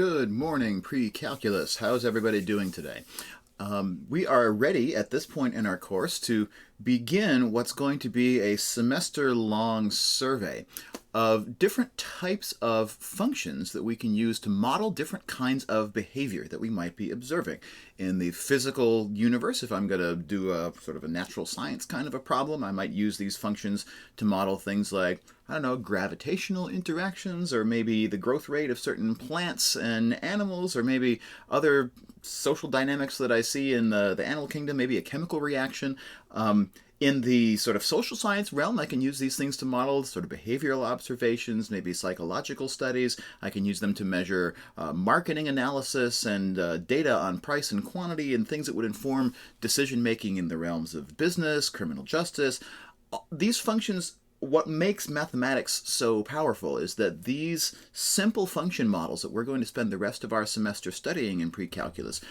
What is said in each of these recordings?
Good morning, pre-calculus. How's everybody doing today? We are ready at this point in our course to begin what's going to be a semester-long survey of different types of functions that we can use to model different kinds of behavior that we might be observing. In the physical universe, if I'm going to do a sort of a natural science kind of a problem, I might use these functions to model things like, I don't know, gravitational interactions, or maybe the growth rate of certain plants and animals, or maybe other social dynamics that I see in the animal kingdom, maybe a chemical reaction. In the sort of social science realm, I can use these things to model sort of behavioral observations, maybe psychological studies. I can use them to measure marketing analysis and data on price and quantity and things that would inform decision making in the realms of business, criminal justice. These functions, what makes mathematics so powerful is that these simple function models that we're going to spend the rest of our semester studying in pre-calculus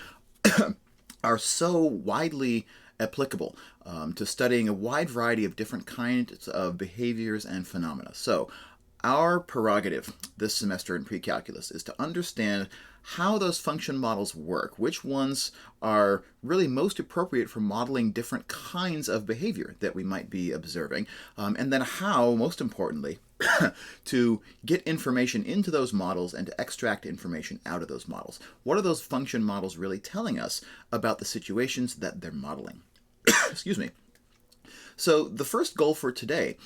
are so widely applicable to studying a wide variety of different kinds of behaviors and phenomena. So our prerogative this semester in pre-calculus is to understand how those function models work, which ones are really most appropriate for modeling different kinds of behavior that we might be observing, and then how, most importantly, to get information into those models and to extract information out of those models. What are those function models really telling us about the situations that they're modeling? Excuse me. So the first goal for today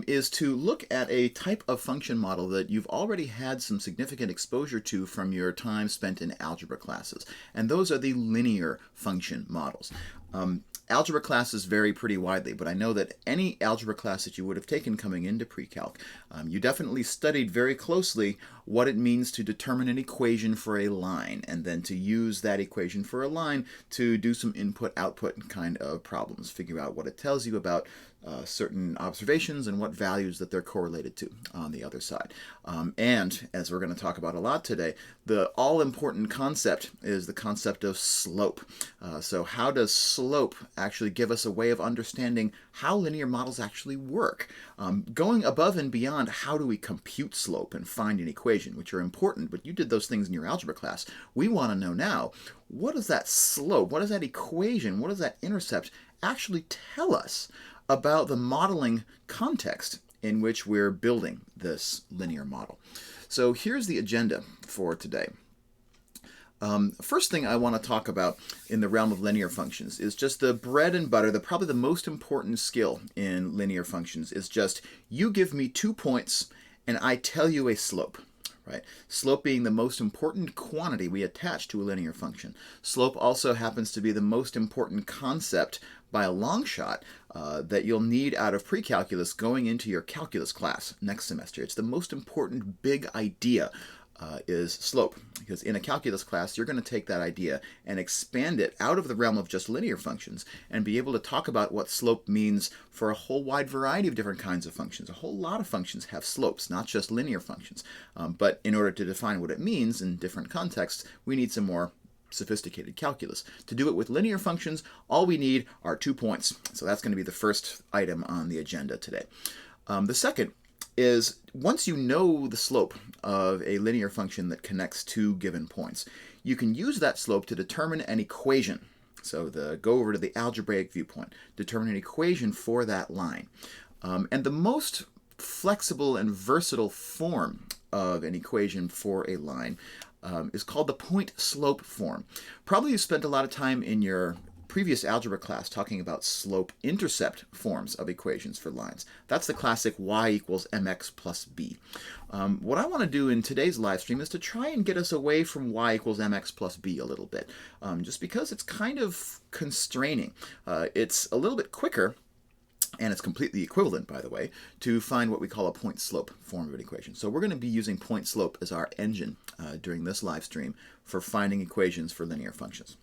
is to look at a type of function model that you've already had some significant exposure to from your time spent in algebra classes, and those are the linear function models. Algebra classes vary pretty widely, but I know that any algebra class that you would have taken coming into pre-calc, you definitely studied very closely what it means to determine an equation for a line, and then to use that equation for a line to do some input-output kind of problems, figure out what it tells you about certain observations and what values that they're correlated to on the other side. And as we're going to talk about a lot today, the all-important concept is the concept of slope. So how does slope actually give us a way of understanding how linear models actually work? Going above and beyond how do we compute slope and find an equation, which are important, but you did those things in your algebra class. We want to know now, what does that slope, what does that equation, what does that intercept actually tell us about the modeling context in which we're building this linear model? So here's the agenda for today. First thing I want to talk about in the realm of linear functions is just the bread and butter, probably the most important skill in linear functions is just you give me 2 points and I tell you a slope. Right? Slope being the most important quantity we attach to a linear function. Slope also happens to be the most important concept by a long shot that you'll need out of pre-calculus going into your calculus class next semester. It's the most important big idea is slope, because in a calculus class you're going to take that idea and expand it out of the realm of just linear functions and be able to talk about what slope means for a whole wide variety of different kinds of functions. A whole lot of functions have slopes, not just linear functions. But in order to define what it means in different contexts, we need some more sophisticated calculus. To do it with linear functions, all we need are 2 points. So that's going to be the first item on the agenda today. The second is, once you know the slope of a linear function that connects 2 given points, you can use that slope to determine an equation. So go over to the algebraic viewpoint, determine an equation for that line. And the most flexible and versatile form of an equation for a line is called the point-slope form. Probably you spent a lot of time in your previous algebra class talking about slope-intercept forms of equations for lines. That's the classic y equals mx plus b. What I want to do in today's live stream is to try and get us away from y equals mx plus b a little bit, just because it's kind of constraining. It's a little bit quicker, and it's completely equivalent, by the way, to find what we call a point-slope form of an equation. So we're going to be using point-slope as our engine during this live stream for finding equations for linear functions.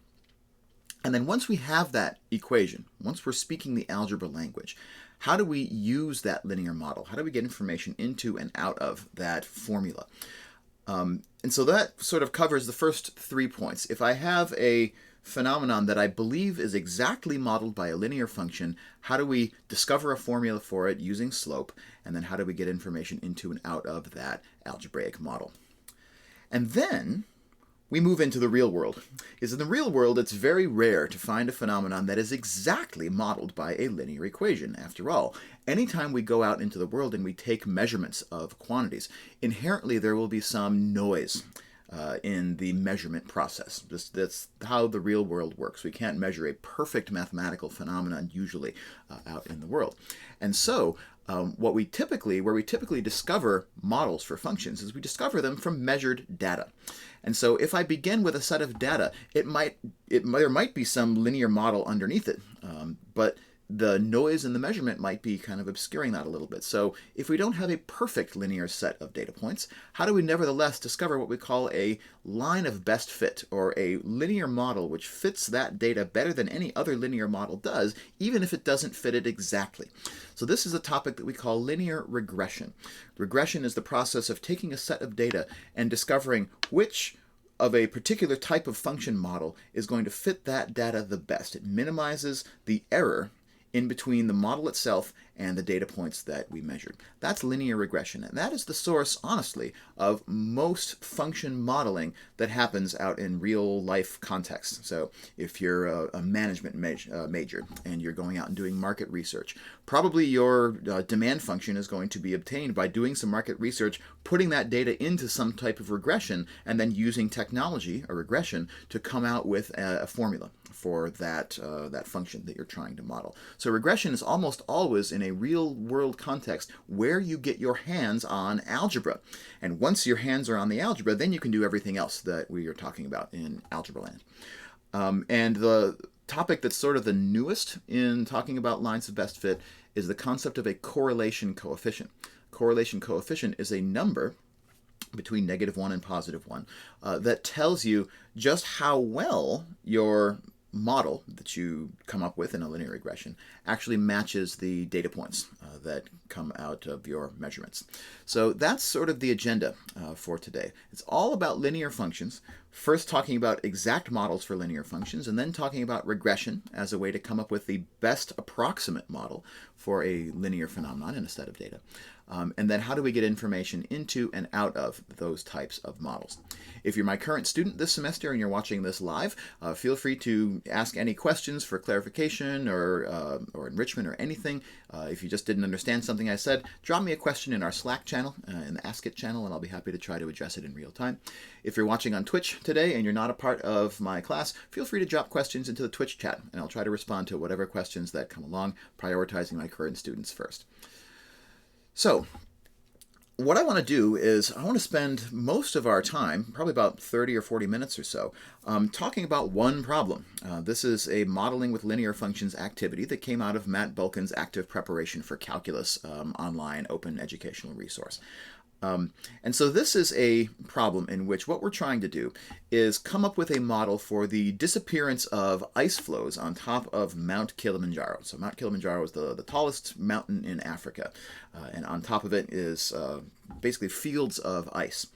And then once we have that equation, once we're speaking the algebra language, how do we use that linear model? How do we get information into and out of that formula? And so that sort of covers the first 3 points. If I have a phenomenon that I believe is exactly modeled by a linear function, how do we discover a formula for it using slope? And then how do we get information into and out of that algebraic model? And then we move into the real world. Is in the real world, it's very rare to find a phenomenon that is exactly modeled by a linear equation. After all, anytime we go out into the world and we take measurements of quantities, inherently there will be some noise in the measurement process. That's how the real world works. We can't measure a perfect mathematical phenomenon usually out in the world. And so where we typically discover models for functions is we discover them from measured data. And so if I begin with a set of data, there might be some linear model underneath it, but the noise in the measurement might be kind of obscuring that a little bit. So if we don't have a perfect linear set of data points, how do we nevertheless discover what we call a line of best fit, or a linear model which fits that data better than any other linear model does, even if it doesn't fit it exactly? So this is a topic that we call linear regression. Regression is the process of taking a set of data and discovering which of a particular type of function model is going to fit that data the best. It minimizes the error in between the model itself and the data points that we measured. That's linear regression, and that is the source, honestly, of most function modeling that happens out in real life context. So if you're a management major and you're going out and doing market research, probably your demand function is going to be obtained by doing some market research, putting that data into some type of regression, and then using technology, a regression, to come out with a formula for that function that you're trying to model. So regression is almost always in a real world context where you get your hands on algebra. And once your hands are on the algebra, then you can do everything else that we are talking about in algebra land. And the topic that's sort of the newest in talking about lines of best fit is the concept of a correlation coefficient. Correlation coefficient is a number between -1 and +1 that tells you just how well your model that you come up with in a linear regression actually matches the data points that come out of your measurements. So that's sort of the agenda for today. It's all about linear functions, first talking about exact models for linear functions, and then talking about regression as a way to come up with the best approximate model for a linear phenomenon in a set of data. And then how do we get information into and out of those types of models? If you're my current student this semester and you're watching this live, feel free to ask any questions for clarification or enrichment or anything. If you just didn't understand something I said, drop me a question in our Slack channel, in the Ask It channel, and I'll be happy to try to address it in real time. If you're watching on Twitch today and you're not a part of my class, feel free to drop questions into the Twitch chat, and I'll try to respond to whatever questions that come along, prioritizing my current students first. So, what I want to do is I want to spend most of our time, probably about 30 or 40 minutes or so, talking about one problem. This is a modeling with linear functions activity that came out of Matt Bulkin's Active Preparation for Calculus online open educational resource. And so this is a problem in which what we're trying to do is come up with a model for the disappearance of ice flows on top of Mount Kilimanjaro. So Mount Kilimanjaro is the tallest mountain in Africa, and on top of it is basically fields of ice.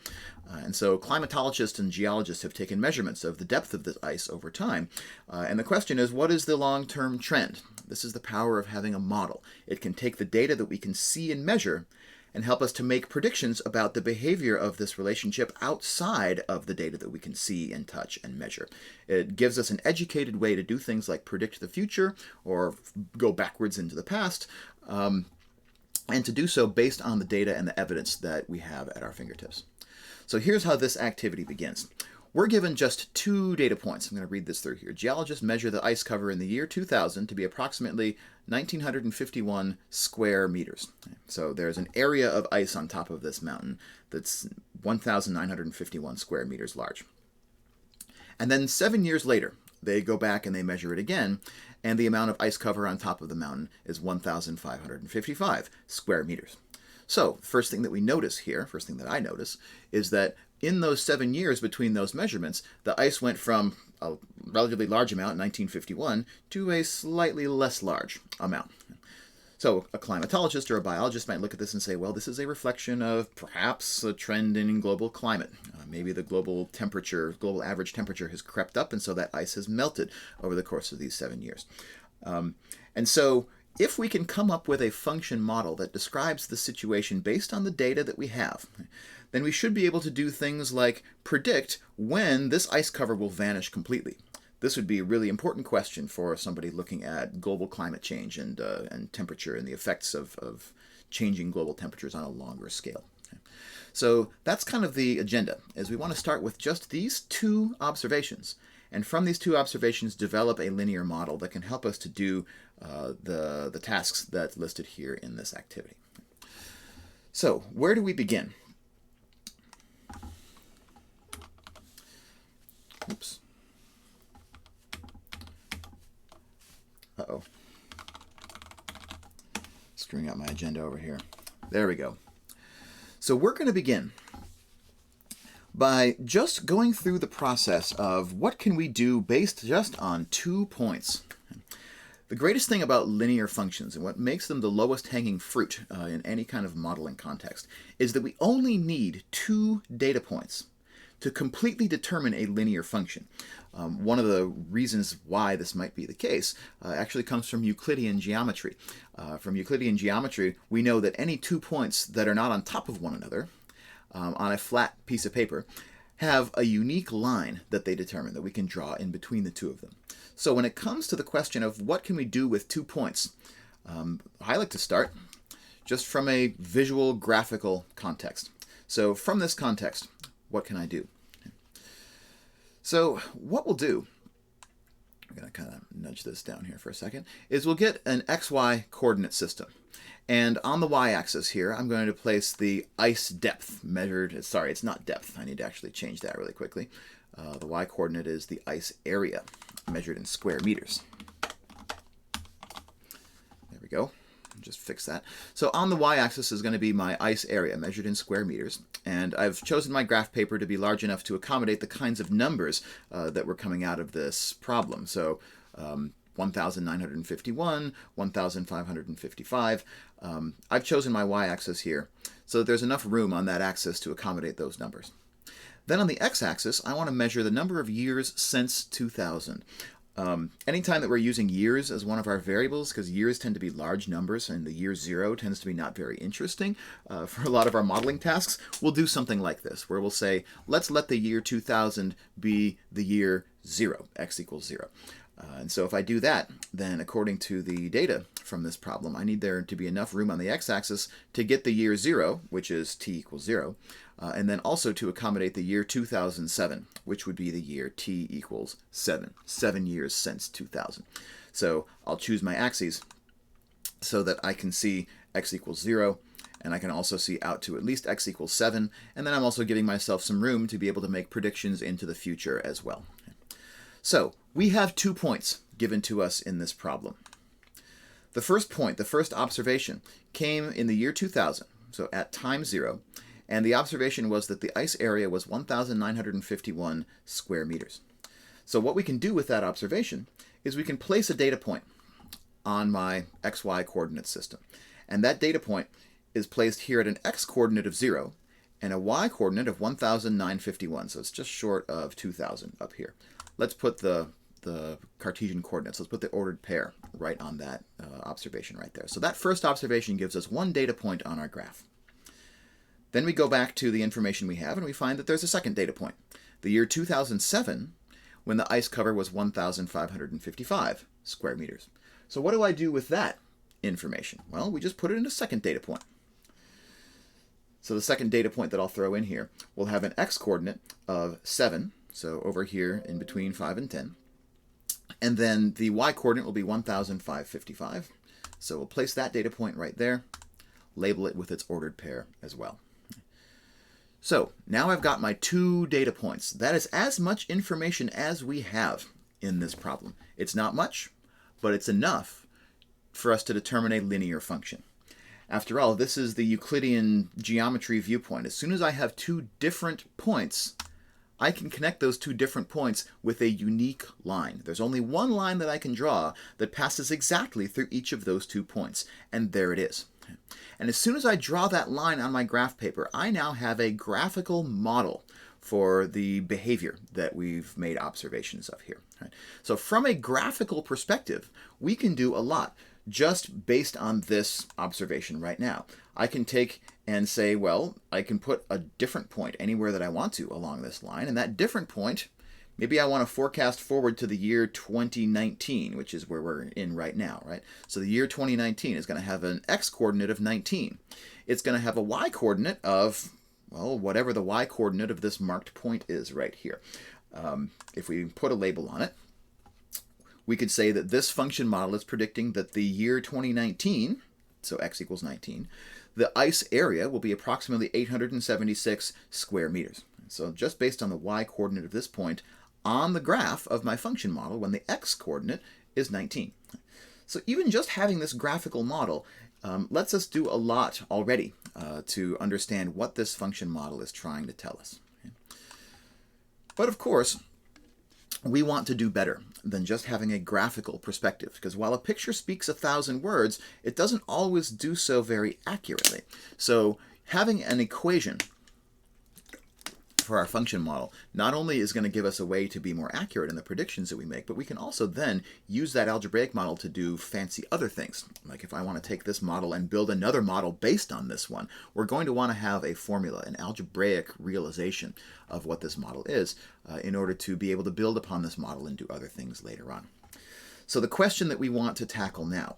And so climatologists and geologists have taken measurements of the depth of this ice over time. And the question is, what is the long-term trend? This is the power of having a model. It can take the data that we can see and measure and help us to make predictions about the behavior of this relationship outside of the data that we can see and touch and measure. It gives us an educated way to do things like predict the future or go backwards into the past, and to do so based on the data and the evidence that we have at our fingertips. So here's how this activity begins. We're given just 2 data points. I'm going to read this through here. Geologists measure the ice cover in the year 2000 to be approximately 1,951 square meters. So there's an area of ice on top of this mountain that's 1,951 square meters large. And then 7 years later, they go back and they measure it again, and the amount of ice cover on top of the mountain is 1,555 square meters. So, first thing that we notice here, first thing that I notice, is that in those 7 years between those measurements, the ice went from a relatively large amount in 1951 to a slightly less large amount. So a climatologist or a biologist might look at this and say, well, this is a reflection of perhaps a trend in global climate. Maybe the global average temperature has crept up, and so that ice has melted over the course of these 7 years. And so if we can come up with a function model that describes the situation based on the data that we have, then we should be able to do things like predict when this ice cover will vanish completely. This would be a really important question for somebody looking at global climate change and temperature and the effects of changing global temperatures on a longer scale. So that's kind of the agenda, is we want to start with just these two observations, and from these two observations develop a linear model that can help us to do the tasks that's listed here in this activity. So where do we begin? Oops. Uh-oh. Screwing up my agenda over here. There we go. So we're going to begin by just going through the process of what can we do based just on 2 points. The greatest thing about linear functions and what makes them the lowest hanging fruit in any kind of modeling context is that we only need 2 data points to completely determine a linear function. One of the reasons why this might be the case actually comes from Euclidean geometry. From Euclidean geometry, we know that any 2 points that are not on top of one another on a flat piece of paper have a unique line that they determine, that we can draw in between the two of them. So when it comes to the question of what can we do with 2 points, I like to start just from a visual graphical context. So from this context, what can I do? So what we'll do, I'm going to kind of nudge this down here for a second, is we'll get an XY coordinate system. And on the y-axis here, I'm going to place the ice depth measured, sorry, it's not depth. I need to actually change that really quickly. The y-coordinate is the ice area measured in square meters. There we go. Just fix that. So on the y-axis is going to be my ice area measured in square meters, and I've chosen my graph paper to be large enough to accommodate the kinds of numbers that were coming out of this problem. So 1,951, 1,555. I've chosen my y-axis here so that there's enough room on that axis to accommodate those numbers. Then on the x-axis, I want to measure the number of years since 2000. Anytime that we're using years as one of our variables, because years tend to be large numbers and the year 0 tends to be not very interesting for a lot of our modeling tasks, we'll do something like this, where we'll say, let's let the year 2000 be the year 0, x equals 0. And so if I do that, then according to the data from this problem, I need there to be enough room on the x-axis to get the year 0, which is t equals 0, and then also to accommodate the year 2007, which would be the year t equals 7, 7 years since 2000. So I'll choose my axes so that I can see x equals 0, and I can also see out to at least x equals 7, and then I'm also giving myself some room to be able to make predictions into the future as well. So we have 2 points given to us in this problem. The first point, the first observation, came in the year 2000, so at time 0, and the observation was that the ice area was 1,951 square meters. So what we can do with that observation is we can place a data point on my xy coordinate system, and that data point is placed here at an x coordinate of 0 and a y coordinate of 1,951, so it's just short of 2,000 up here. Let's put the Cartesian coordinates, let's put the ordered pair right on that observation right there. So that first observation gives us 1 data point on our graph. Then we go back to the information we have and we find that there's a second data point, the year 2007, when the ice cover was 1,555 square meters. So what do I do with that information? Well, we just put it in a second data point. So the second data point that I'll throw in here will have an x coordinate of 7, so over here in between 5 and 10. And then the y coordinate will be 1,555. So we'll place that data point right there, label it with its ordered pair as well. So now I've got my 2 data points. That is as much information as we have in this problem. It's not much, but it's enough for us to determine a linear function. After all, this is the Euclidean geometry viewpoint. As soon as I have 2 different points, I can connect those 2 different points with a unique line. There's only one line that I can draw that passes exactly through each of those 2 points, and there it is. And as soon as I draw that line on my graph paper, I now have a graphical model for the behavior that we've made observations of here. So from a graphical perspective, we can do a lot just based on this observation right now. I can take and say, well, I can put a different point anywhere that I want to along this line, and that different point, maybe I want to forecast forward to the year 2019, which is where we're in right now, right? So the year 2019 is going to have an x-coordinate of 19. It's going to have a y-coordinate of, well, whatever the y-coordinate of this marked point is right here. If we put a label on it, we could say that this function model is predicting that the year 2019, so x equals 19, the ice area will be approximately 876 square meters. So just based on the y-coordinate of this point on the graph of my function model when the x-coordinate is 19. So even just having this graphical model lets us do a lot already to understand what this function model is trying to tell us. But of course, we want to do better than just having a graphical perspective, because while a picture speaks 1,000 words, it doesn't always do so very accurately. So having an equation for our function model not only is going to give us a way to be more accurate in the predictions that we make, but we can also then use that algebraic model to do fancy other things. Like if I want to take this model and build another model based on this one, we're going to want to have a formula, an algebraic realization of what this model is in order to be able to build upon this model and do other things later on. So the question that we want to tackle now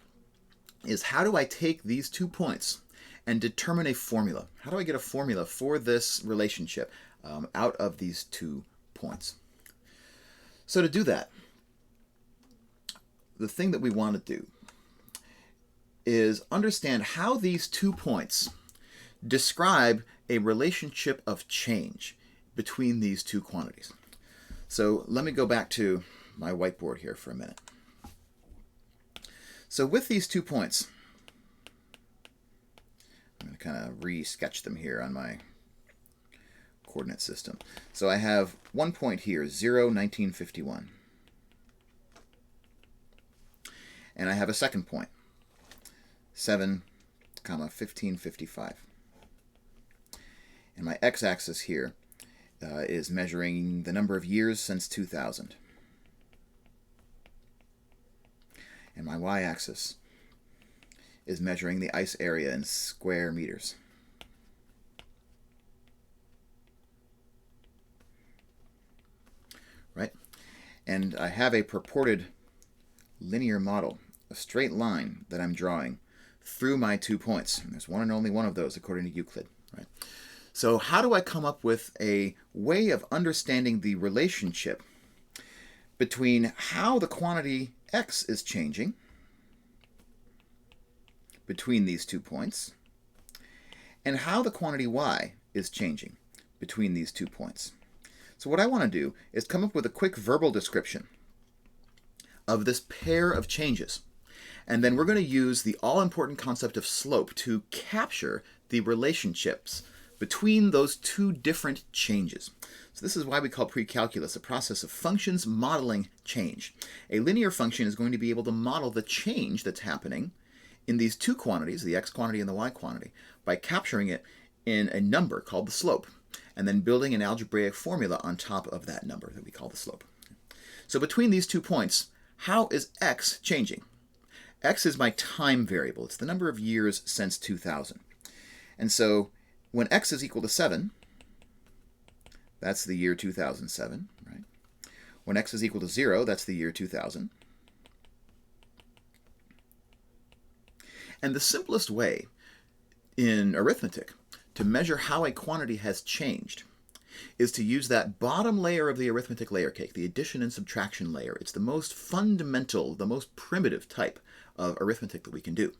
is, how do I take these 2 points and determine a formula? How do I get a formula for this relationship out of these 2 points? So to do that, the thing that we want to do is understand how these 2 points describe a relationship of change between these 2 quantities. So let me go back to my whiteboard here for a minute. So with these 2 points, I'm going to kind of re-sketch them here on my coordinate system. So I have one point here, 0, 1951. And I have a second point, 7, 1555. And my x-axis here is measuring the number of years since 2000. And my y-axis is measuring the ice area in square meters. Right? And I have a purported linear model, a straight line that I'm drawing through my 2 points. And there's one and only one of those according to Euclid. Right? So how do I come up with a way of understanding the relationship between how the quantity x is changing between these 2 points and how the quantity y is changing between these 2 points? So what I want to do is come up with a quick verbal description of this pair of changes. And then we're going to use the all-important concept of slope to capture the relationships between those 2 different changes. So this is why we call pre-calculus a process of functions modeling change. A linear function is going to be able to model the change that's happening in these 2 quantities, the x quantity and the y quantity, by capturing it in a number called the slope, and then building an algebraic formula on top of that number that we call the slope. So between these 2 points, how is x changing? X is my time variable. It's the number of years since 2000. And so when x is equal to 7, that's the year 2007, right? When x is equal to 0, that's the year 2000. And the simplest way in arithmetic to measure how a quantity has changed is to use that bottom layer of the arithmetic layer cake, the addition and subtraction layer. It's the most fundamental, the most primitive type of arithmetic that we can do.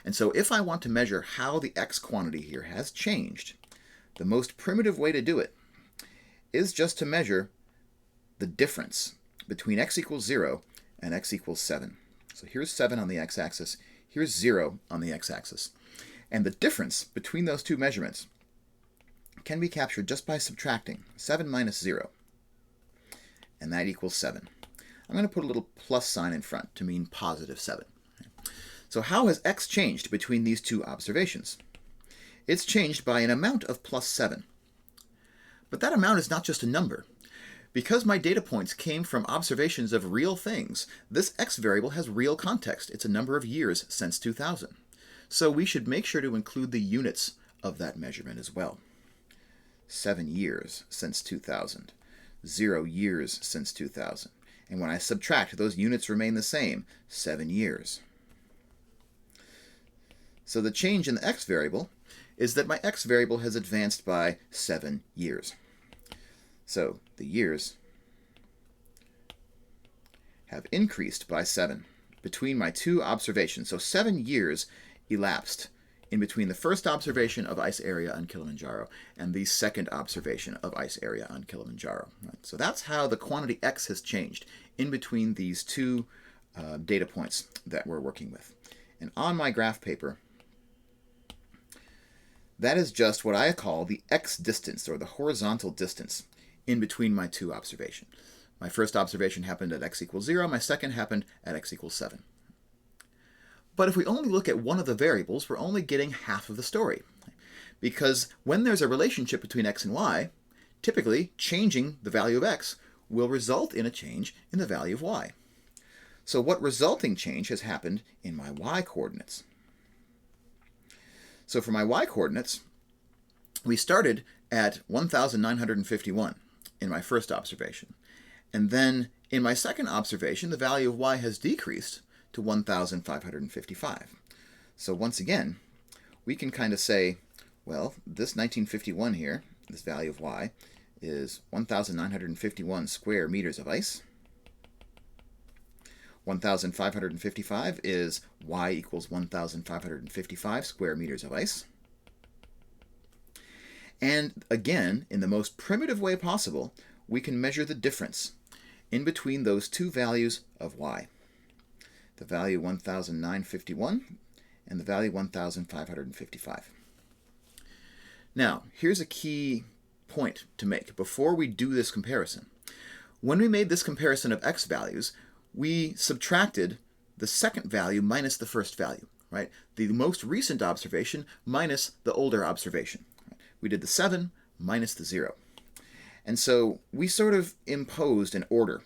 And so if I want to measure how the x quantity here has changed, the most primitive way to do it is just to measure the difference between x equals 0 and x equals 7. So here's 7 on the x-axis, here's 0 on the x-axis. And the difference between those 2 measurements can be captured just by subtracting 7 minus 0. And that equals 7. I'm going to put a little plus sign in front to mean positive 7. So how has x changed between these 2 observations? It's changed by an amount of plus 7. But that amount is not just a number. Because my data points came from observations of real things, this x variable has real context. It's a number of years since 2000. So we should make sure to include the units of that measurement as well. 7 years since 2000. 0 years since 2000. And when I subtract, those units remain the same, 7 years. So the change in the x variable is that my x variable has advanced by 7 years. So the years have increased by 7 between my two observations. So 7 years elapsed in between the first observation of ice area on Kilimanjaro and the second observation of ice area on Kilimanjaro. Right? So that's how the quantity x has changed in between these two data points that we're working with. And on my graph paper, that is just what I call the x distance, or the horizontal distance, in between my two observations. My first observation happened at x equals 0. My second happened at x equals 7. But if we only look at one of the variables, we're only getting half of the story. Because when there's a relationship between x and y, typically changing the value of x will result in a change in the value of y. So what resulting change has happened in my y coordinates? So for my y coordinates, we started at 1,951 in my first observation. And then in my second observation, the value of y has decreased to 1,555. So once again, we can kind of say, well, this 1951 here, this value of y, is 1,951 square meters of ice. 1,555 is y equals 1,555 square meters of ice. And again, in the most primitive way possible, we can measure the difference in between those two values of y. The value 1,951 and the value 1,555. Now, here's a key point to make before we do this comparison. When we made this comparison of x values, we subtracted the second value minus the first value, right? The most recent observation minus the older observation. We did the 7 minus the 0. And so we sort of imposed an order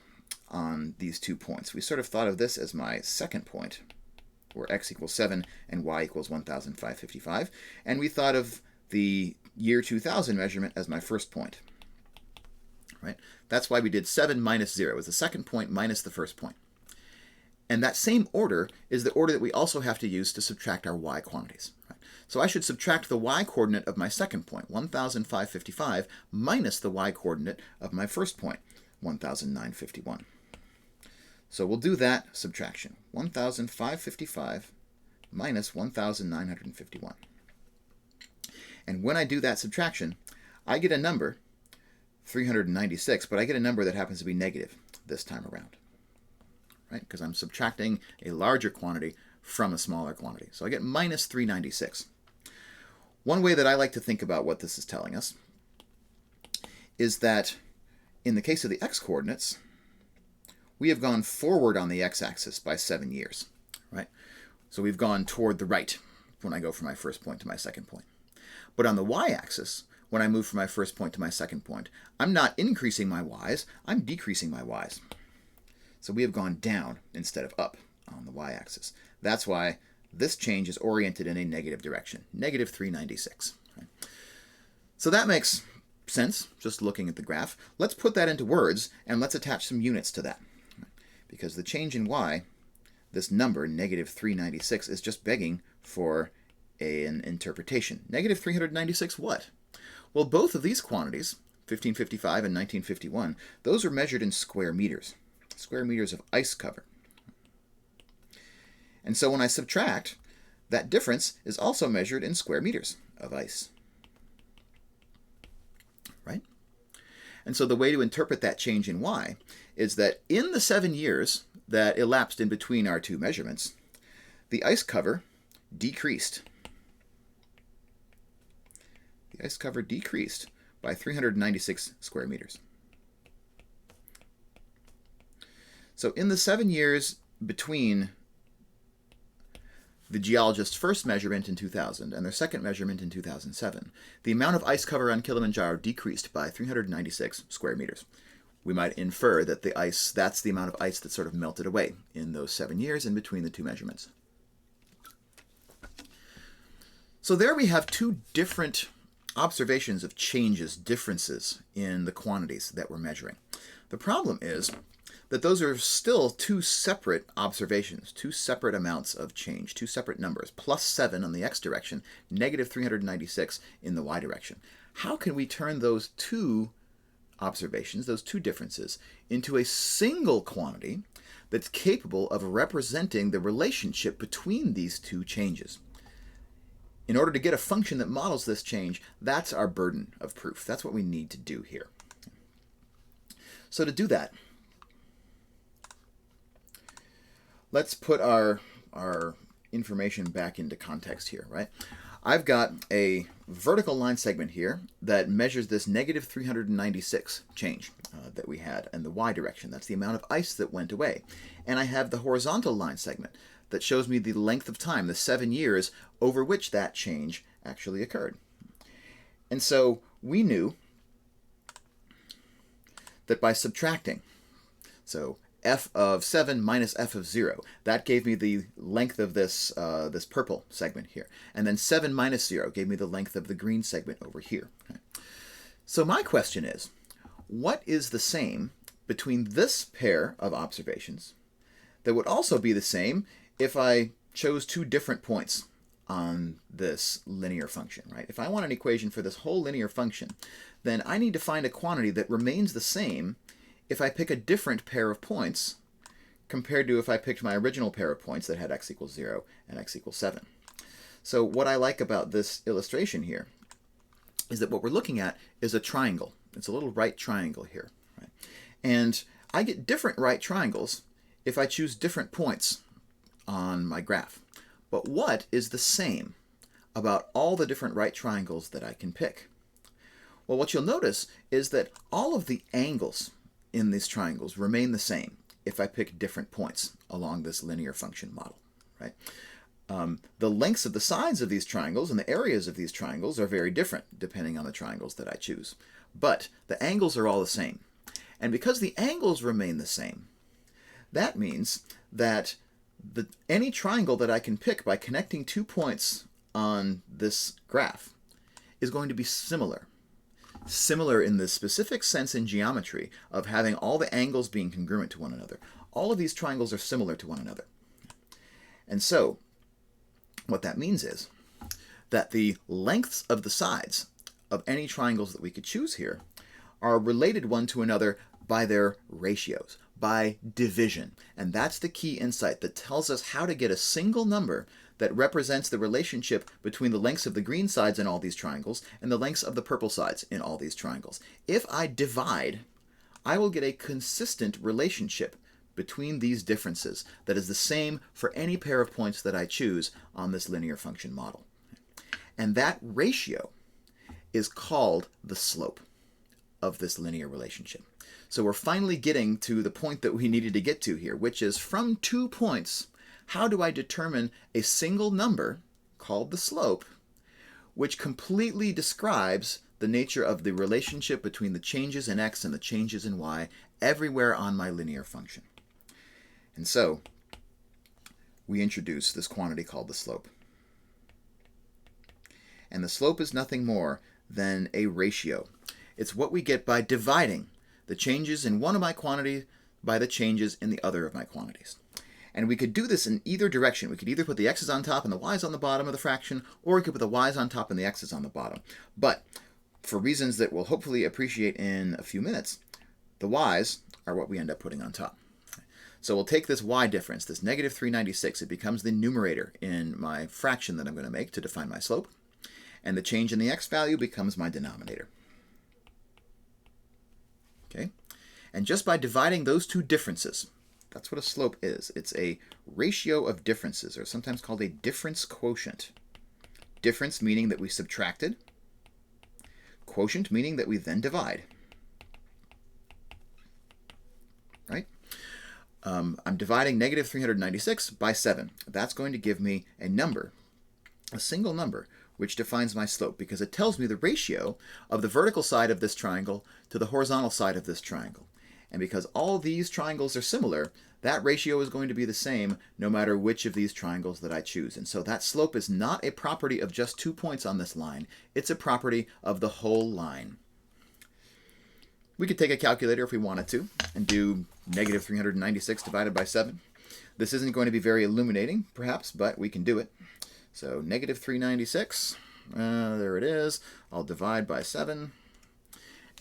on these 2 points. We sort of thought of this as my second point, where x equals 7 and y equals 1,555. And we thought of the year 2000 measurement as my first point. Right? That's why we did 7 minus 0. It was the second point minus the first point. And that same order is the order that we also have to use to subtract our y quantities. Right? So I should subtract the y coordinate of my second point, 1,555, minus the y coordinate of my first point, 1,951. So we'll do that subtraction, 1,555 minus 1,951. And when I do that subtraction, I get a number, 396, but I get a number that happens to be negative this time around, right? Because I'm subtracting a larger quantity from a smaller quantity. So I get minus 396. One way that I like to think about what this is telling us is that in the case of the x-coordinates, we have gone forward on the x-axis by 7 years, right? So we've gone toward the right when I go from my first point to my second point. But on the y-axis, when I move from my first point to my second point, I'm not increasing my y's, I'm decreasing my y's. So we have gone down instead of up on the y-axis. That's why this change is oriented in a negative direction, negative 396. Right? So that makes sense, just looking at the graph. Let's put that into words, and let's attach some units to that. Because the change in y, this number, negative 396, is just begging for an interpretation. Negative 396 what? Well, both of these quantities, 1555 and 1951, those are measured in square meters of ice cover. And so when I subtract, that difference is also measured in square meters of ice. Right? And so the way to interpret that change in y is that in the 7 years that elapsed in between our two measurements, the ice cover decreased. The ice cover decreased by 396 square meters. So in the 7 years between the geologist's first measurement in 2000 and their second measurement in 2007, the amount of ice cover on Kilimanjaro decreased by 396 square meters. we might infer that the ice, that's the amount of ice that sort of melted away in those 7 years in between the two measurements. So there we have two different observations of changes, differences in the quantities that we're measuring. The problem is that those are still two separate observations, two separate amounts of change, two separate numbers, +7 on the x direction, -396 in the y direction. How can we turn those two observations, those two differences, into a single quantity that's capable of representing the relationship between these two changes? In order to get a function that models this change, that's our burden of proof. That's what we need to do here. So to do that, let's put our information back into context here, right? I've got a vertical line segment here that measures this -396 change that we had in the y direction. That's the amount of ice that went away. And I have the horizontal line segment that shows me the length of time, the 7 years over which that change actually occurred. And so we knew that by subtracting, so f of 7 minus f of 0, that gave me the length of this, this purple segment here. And then 7 minus 0 gave me the length of the green segment over here. Okay. So my question is, what is the same between this pair of observations that would also be the same if I chose two different points on this linear function, right? If I want an equation for this whole linear function, then I need to find a quantity that remains the same if I pick a different pair of points compared to if I picked my original pair of points that had x equals 0 and x equals 7. So what I like about this illustration here is that what we're looking at is a triangle. It's a little right triangle here, right? And I get different right triangles if I choose different points on my graph. But what is the same about all the different right triangles that I can pick? Well, what you'll notice is that all of the angles in these triangles remain the same if I pick different points along this linear function model, right? The lengths of the sides of these triangles and the areas of these triangles are very different depending on the triangles that I choose. But the angles are all the same. And because the angles remain the same, that means that any triangle that I can pick by connecting 2 points on this graph is going to be similar. Similar in the specific sense in geometry of having all the angles being congruent to one another. All of these triangles are similar to one another. And so, what that means is that the lengths of the sides of any triangles that we could choose here are related one to another by their ratios, by division. And that's the key insight that tells us how to get a single number that represents the relationship between the lengths of the green sides in all these triangles and the lengths of the purple sides in all these triangles. If I divide, I will get a consistent relationship between these differences that is the same for any pair of points that I choose on this linear function model. And that ratio is called the slope of this linear relationship. So we're finally getting to the point that we needed to get to here, which is from 2 points, how do I determine a single number called the slope, which completely describes the nature of the relationship between the changes in x and the changes in y everywhere on my linear function. And so we introduce this quantity called the slope. And the slope is nothing more than a ratio. It's what we get by dividing the changes in one of my quantities by the changes in the other of my quantities. And we could do this in either direction. We could either put the x's on top and the y's on the bottom of the fraction, or we could put the y's on top and the x's on the bottom. But for reasons that we'll hopefully appreciate in a few minutes, the y's are what we end up putting on top. So we'll take this y difference, this -396, it becomes the numerator in my fraction that I'm going to make to define my slope, and the change in the x value becomes my denominator. Okay? And just by dividing those two differences, that's what a slope is. It's a ratio of differences, or sometimes called a difference quotient. Difference meaning that we subtracted, quotient meaning that we then divide. Right? I'm dividing -396 by 7. That's going to give me a number, a single number, which defines my slope because it tells me the ratio of the vertical side of this triangle to the horizontal side of this triangle. And because all these triangles are similar, that ratio is going to be the same no matter which of these triangles that I choose. And so that slope is not a property of just 2 points on this line. It's a property of the whole line. We could take a calculator if we wanted to and do negative 396 divided by 7. This isn't going to be very illuminating, perhaps, but we can do it. So negative 396, there it is. I'll divide by 7,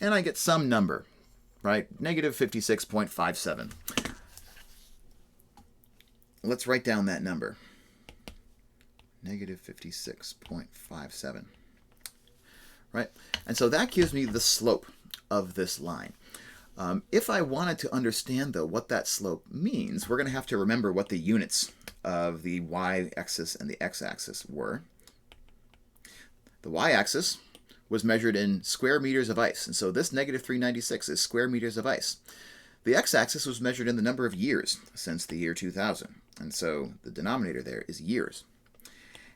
and I get some number, right? Negative 56.57. Let's write down that number. Negative 56.57. Right? And so that gives me the slope of this line. If I wanted to understand, though, what that slope means, we're going to have to remember what the units of the y-axis and the x-axis were. The y-axis was measured in square meters of ice, and so this negative 396 is square meters of ice. The x-axis was measured in the number of years since the year 2000, and so the denominator there is years.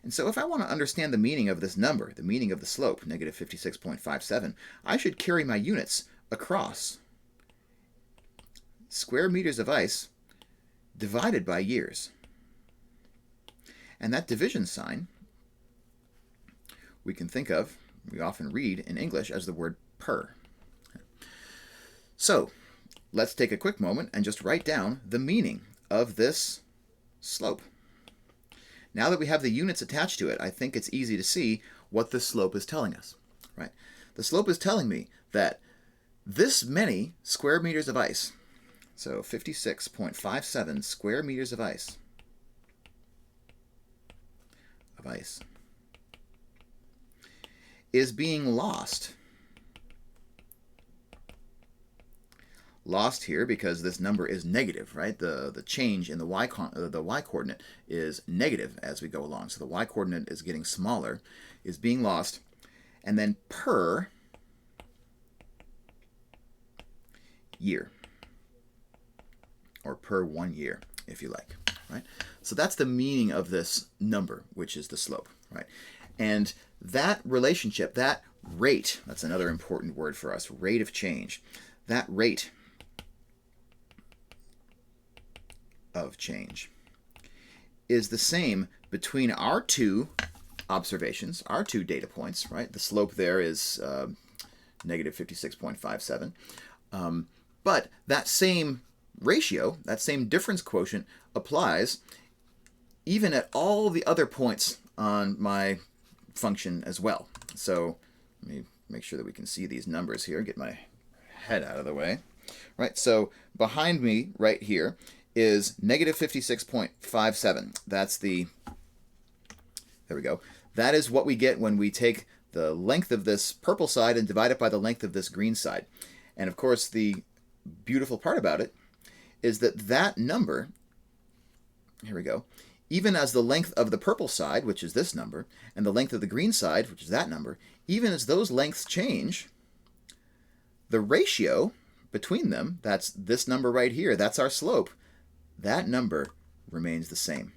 And so if I want to understand the meaning of this number, the meaning of the slope, negative 56.57, I should carry my units across square meters of ice divided by years. And that division sign we can think of, we often read in English as the word per. So let's take a quick moment and just write down the meaning of this slope. Now that we have the units attached to it, I think it's easy to see what this slope is telling us. Right? The slope is telling me that this many square meters of ice, so 56.57 square meters of ice, is being lost. Lost here because this number is negative, right? The change in the y coordinate is negative as we go along. So the y coordinate is getting smaller, is being lost, and then per year, or per 1 year, if you like, right? So that's the meaning of this number, which is the slope, right? And that relationship, that rate, that's another important word for us, rate of change. That rate of change is the same between our two observations, our two data points, right? The slope there is negative 56.57. But that same ratio, that same difference quotient applies even at all the other points on my function as well. So let me make sure that we can see these numbers here, get my head out of the way. Right, so behind me right here is negative 56.57. That's the, there we go. That is what we get when we take the length of this purple side and divide it by the length of this green side. And of course, the beautiful part about it is that that number, here we go, even as the length of the purple side, which is this number, and the length of the green side, which is that number, even as those lengths change, the ratio between them, that's this number right here, that's our slope, that number remains the same.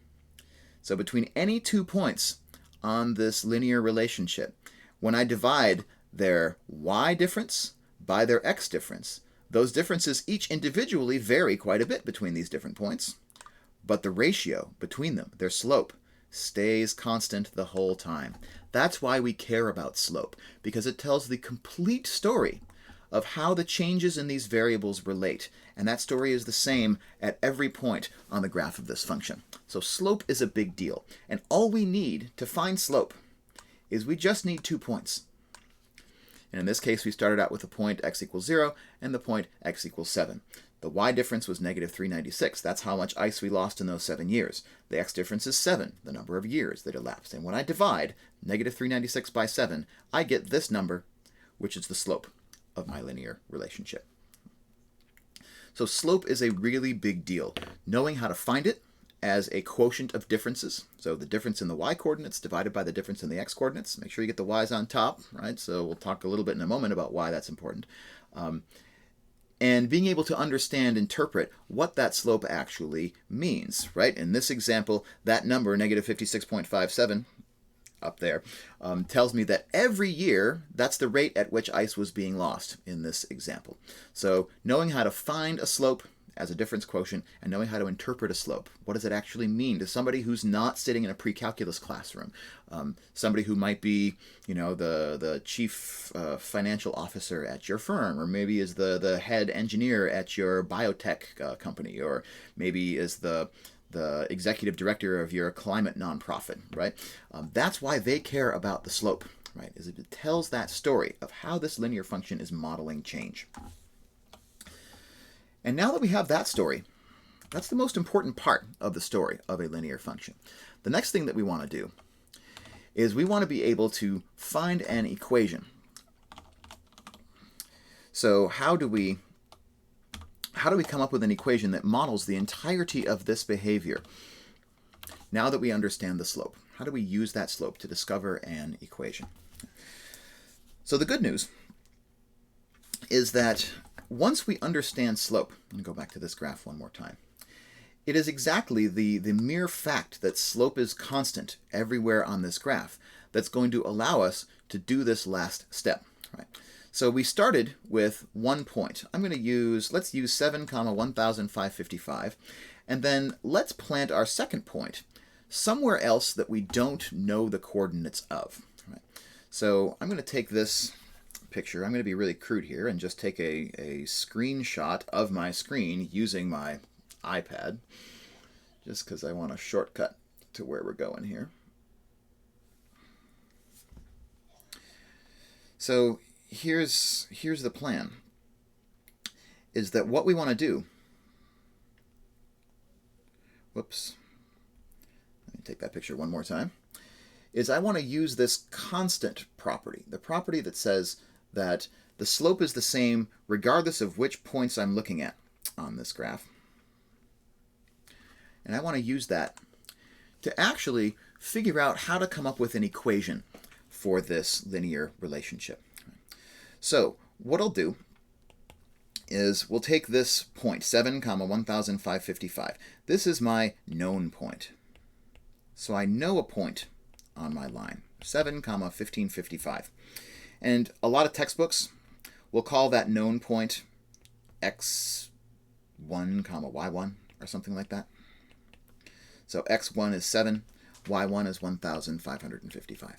So between any 2 points on this linear relationship, when I divide their y difference by their x difference, those differences each individually vary quite a bit between these different points, but the ratio between them, their slope, stays constant the whole time. That's why we care about slope, because it tells the complete story of how the changes in these variables relate, and that story is the same at every point on the graph of this function. So slope is a big deal, and all we need to find slope is we just need 2 points. And in this case, we started out with the point x equals 0 and the point x equals 7. The y difference was negative 396. That's how much ice we lost in those 7 years. The x difference is 7, the number of years that elapsed. And when I divide negative 396 by 7, I get this number, which is the slope of my linear relationship. So slope is a really big deal. Knowing how to find it as a quotient of differences, so the difference in the y coordinates divided by the difference in the x coordinates. Make sure you get the y's on top, right? So we'll talk a little bit in a moment about why that's important. And being able to understand, interpret what that slope actually means, right? In this example, that number, negative 56.57, up there, tells me that every year, that's the rate at which ice was being lost in this example. So knowing how to find a slope as a difference quotient and knowing how to interpret a slope. What does it actually mean to somebody who's not sitting in a pre-calculus classroom? Somebody who might be, the chief financial officer at your firm, or maybe is the head engineer at your biotech company, or maybe is the executive director of your climate nonprofit, right? That's why they care about the slope, right? Is it tells that story of how this linear function is modeling change. And now that we have that story, that's the most important part of the story of a linear function. The next thing that we want to do is we want to be able to find an equation. So how do we come up with an equation that models the entirety of this behavior now that we understand the slope? How do we use that slope to discover an equation? So the good news is that once we understand slope, let me go back to this graph one more time. It is exactly the mere fact that slope is constant everywhere on this graph that's going to allow us to do this last step, right? So we started with 1 point. Let's use 7, 1,555, and then let's plant our second point somewhere else that we don't know the coordinates of, right? So I'm going to take this picture. I'm going to be really crude here and just take a screenshot of my screen using my iPad, just because I want a shortcut to where we're going here. So here's the plan, is that what we want to do, whoops, let me take that picture one more time, is I want to use this constant property, the property that says that the slope is the same regardless of which points I'm looking at on this graph. And I want to use that to actually figure out how to come up with an equation for this linear relationship. So what I'll do is we'll take this point, 7, 1,555. This is my known point. So I know a point on my line, 7, 1555. And a lot of textbooks will call that known point x1, y1, or something like that. So x1 is 7, y1 is 1,555.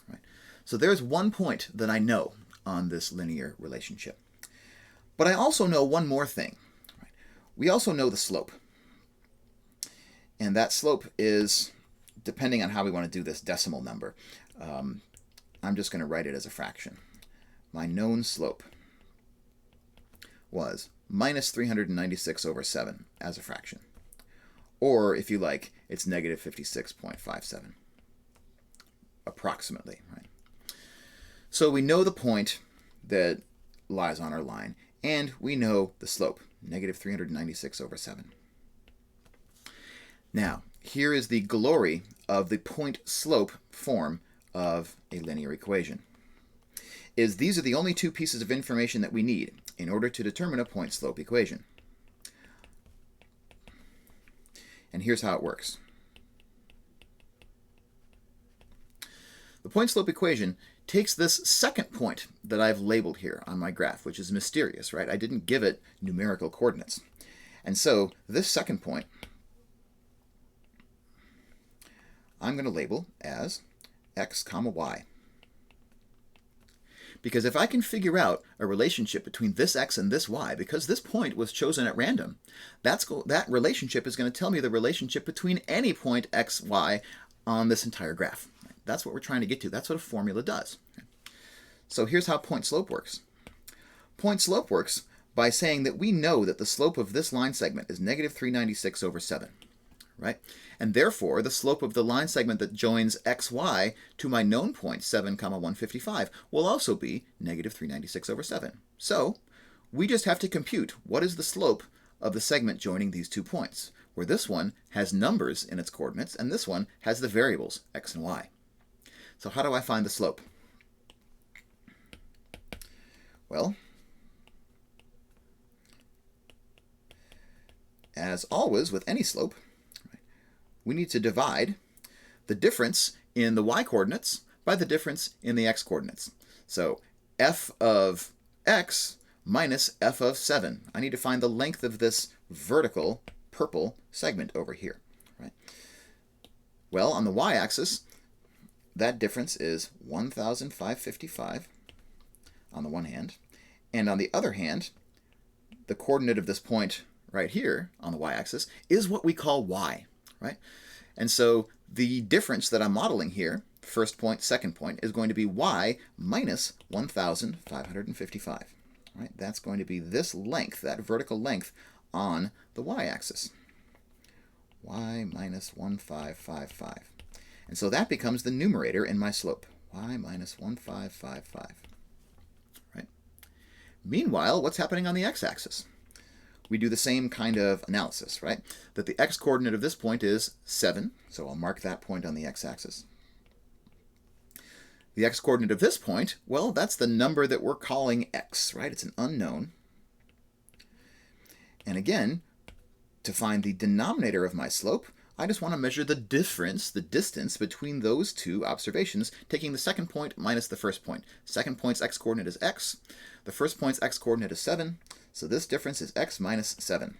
Right. So there's 1 point that I know on this linear relationship. But I also know one more thing. Right. We also know the slope. And that slope is, depending on how we want to do this decimal number, I'm just going to write it as a fraction. My known slope was minus 396 over 7 as a fraction. Or, if you like, it's negative 56.57, approximately, right? So we know the point that lies on our line, and we know the slope, negative 396 over 7. Now, here is the glory of the point-slope form of a linear equation. These are the only two pieces of information that we need in order to determine a point-slope equation. And here's how it works. The point-slope equation takes this second point that I've labeled here on my graph, which is mysterious, right? I didn't give it numerical coordinates. And so this second point, I'm going to label as x, y. Because if I can figure out a relationship between this x and this y, because this point was chosen at random, that relationship is going to tell me the relationship between any point x, y on this entire graph. That's what we're trying to get to. That's what a formula does. So here's how point slope works. Point slope works by saying that we know that the slope of this line segment is negative 396 over 7. Right? And therefore, the slope of the line segment that joins xy to my known point, 7, 155, will also be negative 396 over 7. So we just have to compute what is the slope of the segment joining these 2 points, where this one has numbers in its coordinates, and this one has the variables x and y. So how do I find the slope? Well, as always with any slope, we need to divide the difference in the y-coordinates by the difference in the x-coordinates. So f of x minus f of 7. I need to find the length of this vertical purple segment over here. Right? Well, on the y-axis, that difference is 1,555 on the one hand, and on the other hand, the coordinate of this point right here on the y-axis is what we call y, right? And so the difference that I'm modeling here, first point, second point, is going to be y minus 1,555, right? That's going to be this length, that vertical length on the y-axis, y minus 1,555. And so that becomes the numerator in my slope, y minus 1,555. Right? Meanwhile, what's happening on the x-axis? We do the same kind of analysis, right? That the x-coordinate of this point is 7, so I'll mark that point on the x-axis. The x-coordinate of this point, well, that's the number that we're calling x, right? It's an unknown. And again, to find the denominator of my slope, I just want to measure the difference, the distance between those two observations, taking the second point minus the first point. Second point's x-coordinate is x. The first point's x-coordinate is 7. So this difference is x minus 7.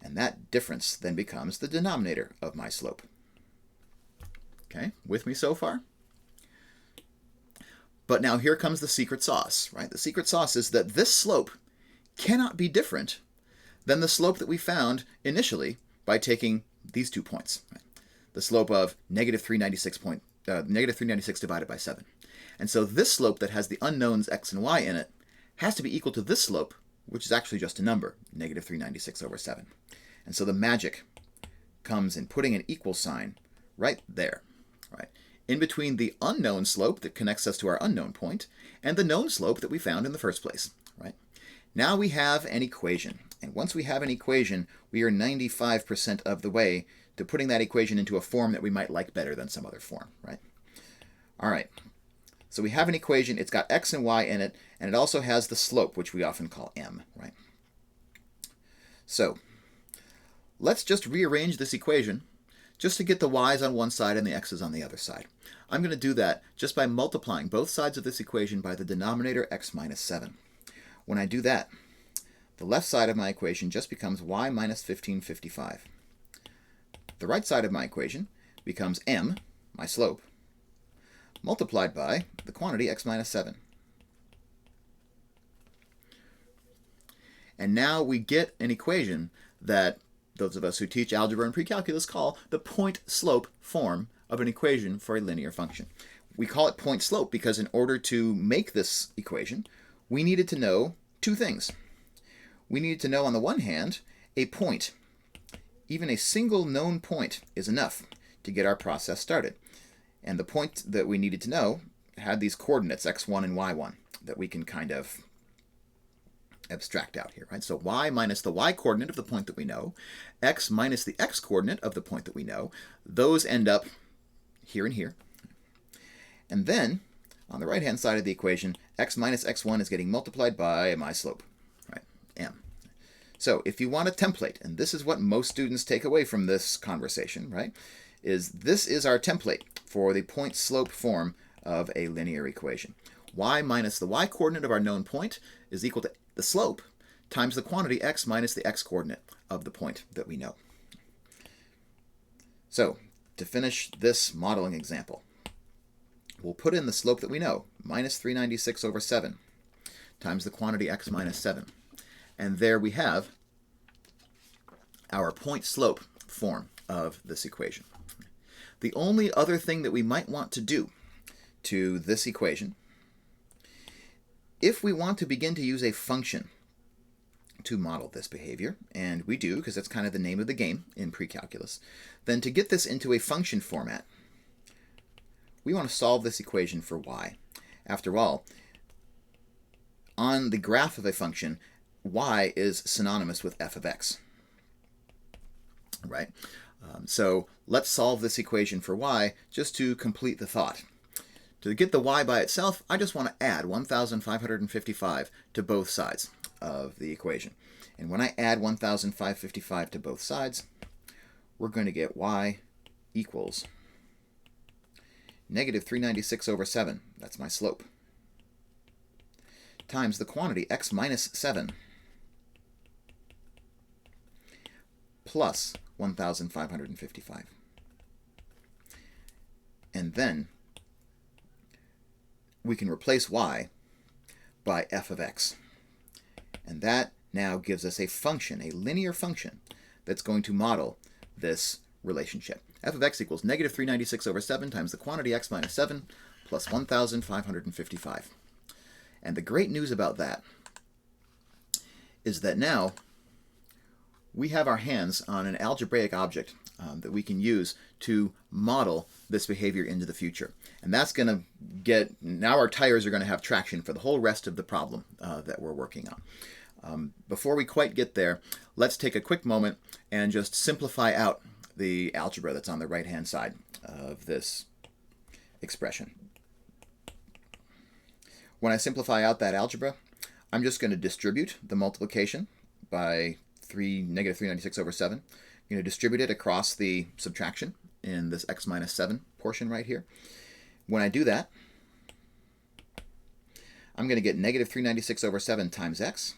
And that difference then becomes the denominator of my slope. Okay, with me so far? But now here comes the secret sauce, right? The secret sauce is that this slope cannot be different than the slope that we found initially by taking these 2 points. Right? The slope of negative 396 divided by 7. And so this slope that has the unknowns x and y in it has to be equal to this slope, which is actually just a number, negative 396 over 7. And so the magic comes in putting an equal sign right there, right? In between the unknown slope that connects us to our unknown point and the known slope that we found in the first place, right? Now we have an equation. And once we have an equation, we are 95% of the way to putting that equation into a form that we might like better than some other form, right? All right. So we have an equation. It's got x and y in it, and it also has the slope, which we often call m, right? So let's just rearrange this equation just to get the y's on one side and the x's on the other side. I'm going to do that just by multiplying both sides of this equation by the denominator x minus 7. When I do that, the left side of my equation just becomes y minus 1555. The right side of my equation becomes m, my slope, multiplied by the quantity x minus 7. And now we get an equation that those of us who teach algebra and pre-calculus call the point-slope form of an equation for a linear function. We call it point-slope because in order to make this equation, we needed to know two things. We needed to know, on the one hand, a point. Even a single known point is enough to get our process started. And the point that we needed to know had these coordinates, x1 and y1, that we can kind of abstract out here, right? So y minus the y-coordinate of the point that we know, x minus the x-coordinate of the point that we know, those end up here and here. And then, on the right-hand side of the equation, x minus x1 is getting multiplied by my slope, right, m. So if you want a template, and this is what most students take away from this conversation, right, is this is our template for the point-slope form of a linear equation. Y minus the y-coordinate of our known point is equal to the slope times the quantity x minus the x-coordinate of the point that we know. So to finish this modeling example, we'll put in the slope that we know, minus 396 over 7, times the quantity x minus 7. And there we have our point-slope form of this equation. The only other thing that we might want to do to this equation, if we want to begin to use a function to model this behavior, and we do because that's kind of the name of the game in pre-calculus, then to get this into a function format, we want to solve this equation for y. After all, on the graph of a function, y is synonymous with f of x, right? So let's solve this equation for y just to complete the thought. To get the y by itself, I just want to add 1,555 to both sides of the equation. And when I add 1,555 to both sides, we're going to get y equals negative 396 over 7, that's my slope, times the quantity x minus 7 plus 1,555. And then we can replace y by f of x. And that now gives us a function, a linear function, that's going to model this relationship. F of x equals negative 396 over 7 times the quantity x minus 7 plus 1,555. And the great news about that is that now we have our hands on an algebraic object that we can use to model this behavior into the future. And that's going to get, now our tires are going to have traction for the whole rest of the problem that we're working on. Before we quite get there, let's take a quick moment and just simplify out the algebra that's on the right-hand side of this expression. When I simplify out that algebra, I'm just going to distribute the multiplication by negative 396 over 7. I'm going to distribute it across the subtraction in this x minus 7 portion right here. When I do that, I'm going to get negative 396 over 7 times x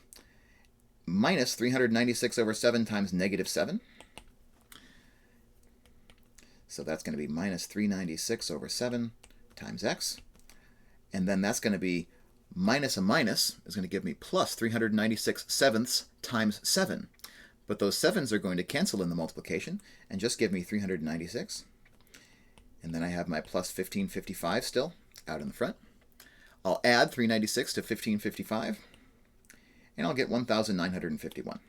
minus 396 over 7 times negative 7. So that's going to be minus 396 over 7 times x. And then that's going to be minus a minus is going to give me plus 396 sevenths times 7. But those 7s are going to cancel in the multiplication and just give me 396. And then I have my plus 1555 still out in the front. I'll add 396 to 1555, and I'll get 1,951.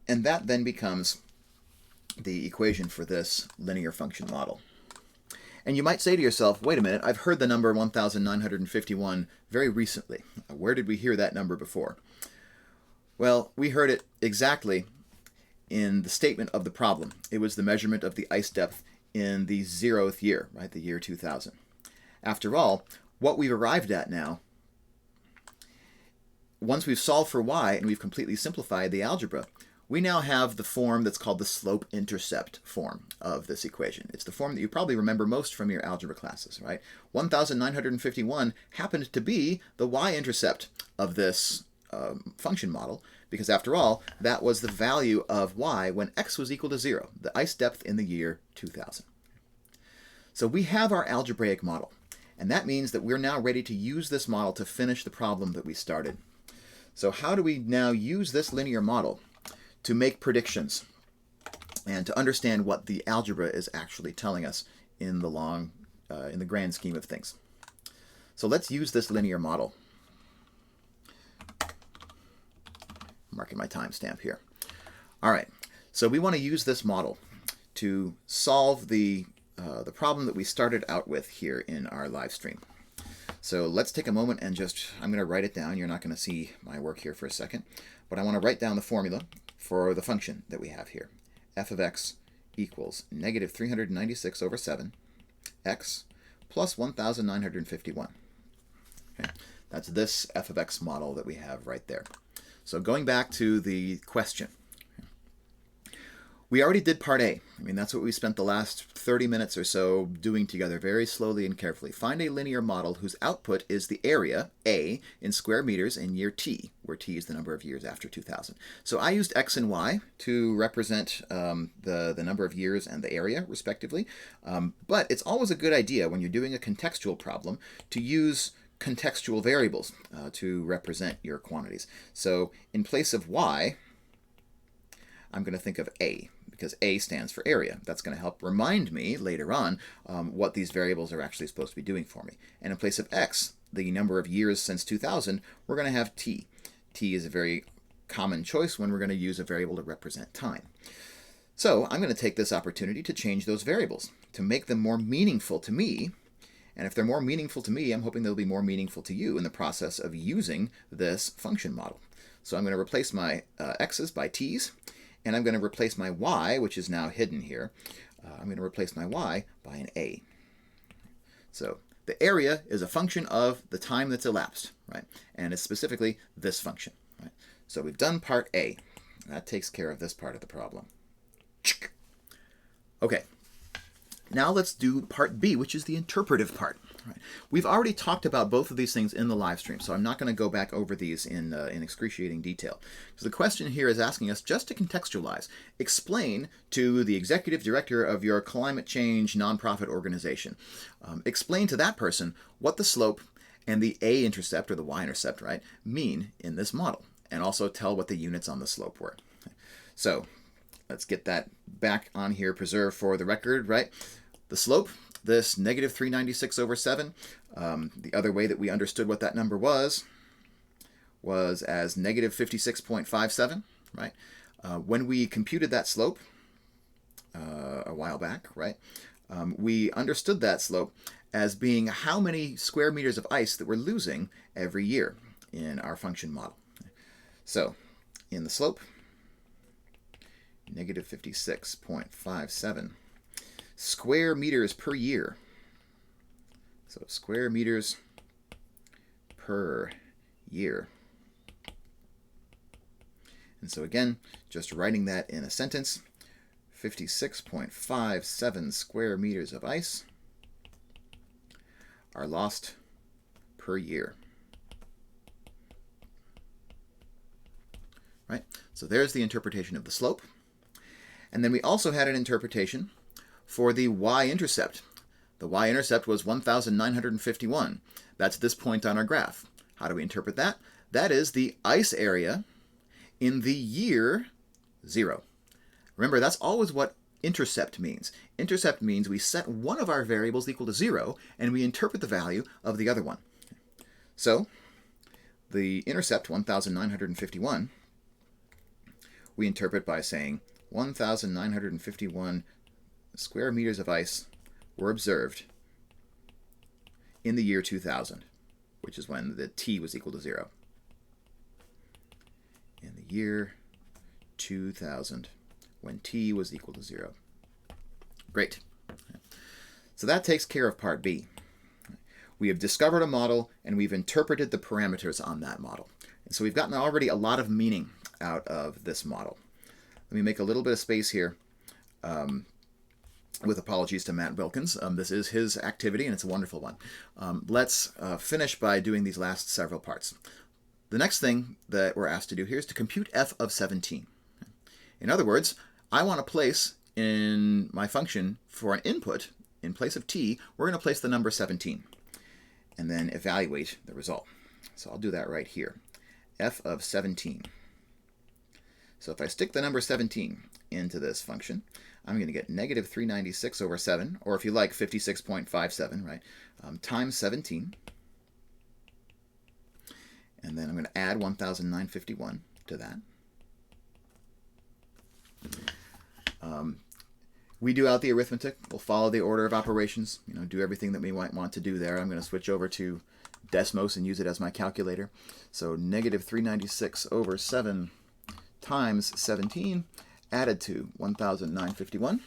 And that then becomes the equation for this linear function model. And you might say to yourself, wait a minute, I've heard the number 1,951 very recently. Where did we hear that number before? Well, we heard it exactly in the statement of the problem. It was the measurement of the ice depth in the 0th year, right, the year 2000. After all, what we've arrived at now, once we've solved for y and we've completely simplified the algebra, we now have the form that's called the slope-intercept form of this equation. It's the form that you probably remember most from your algebra classes, right? 1,951 happened to be the y-intercept of this function model, because after all, that was the value of y when x was equal to 0, the ice depth in the year 2000. So we have our algebraic model, and that means that we're now ready to use this model to finish the problem that we started. So how do we now use this linear model to make predictions and to understand what the algebra is actually telling us in the grand scheme of things? So let's use this linear model. I'm marking my timestamp here. All right, so we want to use this model to solve the problem that we started out with here in our live stream. So let's take a moment and I'm going to write it down. You're not going to see my work here for a second, but I want to write down the formula for the function that we have here. F of x equals negative 396 over 7, x plus 1,951. Okay. That's this f of x model that we have right there. So going back to the question, we already did part A. I mean, that's what we spent the last 30 minutes or so doing together very slowly and carefully. Find a linear model whose output is the area, A, in square meters in year t, where t is the number of years after 2000. So I used x and y to represent the number of years and the area, respectively. But it's always a good idea when you're doing a contextual problem to use contextual variables to represent your quantities. So in place of y, I'm going to think of A, because A stands for area. That's going to help remind me later on what these variables are actually supposed to be doing for me. And in place of X, the number of years since 2000, we're going to have T. T is a very common choice when we're going to use a variable to represent time. So I'm going to take this opportunity to change those variables, to make them more meaningful to me. And if they're more meaningful to me, I'm hoping they'll be more meaningful to you in the process of using this function model. So I'm going to replace my x's by t's, and I'm going to replace my y, which is now hidden here. I'm going to replace my y by an a. So the area is a function of the time that's elapsed, right? And it's specifically this function, right? So we've done part A. That takes care of this part of the problem. Okay, now let's do part B, which is the interpretive part. Right. We've already talked about both of these things in the live stream, so I'm not going to go back over these in excruciating detail. So the question here is asking us just to contextualize. Explain to the executive director of your climate change nonprofit organization. Explain to that person what the slope and the a-intercept, or the y-intercept, right, mean in this model, and also tell what the units on the slope were. So let's get that back on here, preserved for the record, right? The slope, this negative 396 over 7, the other way that we understood what that number was as negative 56.57, right? When we computed that slope a while back, right, we understood that slope as being how many square meters of ice that we're losing every year in our function model. So in the slope, negative 56.57 square meters per year. So square meters per year. And so again, just writing that in a sentence, 56.57 square meters of ice are lost per year. Right? So there's the interpretation of the slope. And then we also had an interpretation for the y-intercept. The y-intercept was 1,951. That's this point on our graph. How do we interpret that? That is the ice area in the year 0. Remember, that's always what intercept means. Intercept means we set one of our variables equal to 0, and we interpret the value of the other one. So the intercept, 1,951, we interpret by saying 1,951 square meters of ice were observed in the year 2000, which is when the t was equal to 0. In the year 2000, when t was equal to 0. Great. So that takes care of part B. We have discovered a model, and we've interpreted the parameters on that model. And so we've gotten already a lot of meaning out of this model. Let me make a little bit of space here. With apologies to Matt Wilkins. This is his activity, and it's a wonderful one. Let's finish by doing these last several parts. The next thing that we're asked to do here is to compute f of 17. In other words, I want to place in my function for an input, in place of t, we're going to place the number 17, and then evaluate the result. So I'll do that right here. F of 17. So if I stick the number 17 into this function, I'm going to get negative 396 over 7, or if you like, 56.57, right, times 17. And then I'm going to add 1,951 to that. We do out the arithmetic. We'll follow the order of operations, do everything that we might want to do there. I'm going to switch over to Desmos and use it as my calculator. So negative 396 over 7 times 17 added to 1,951.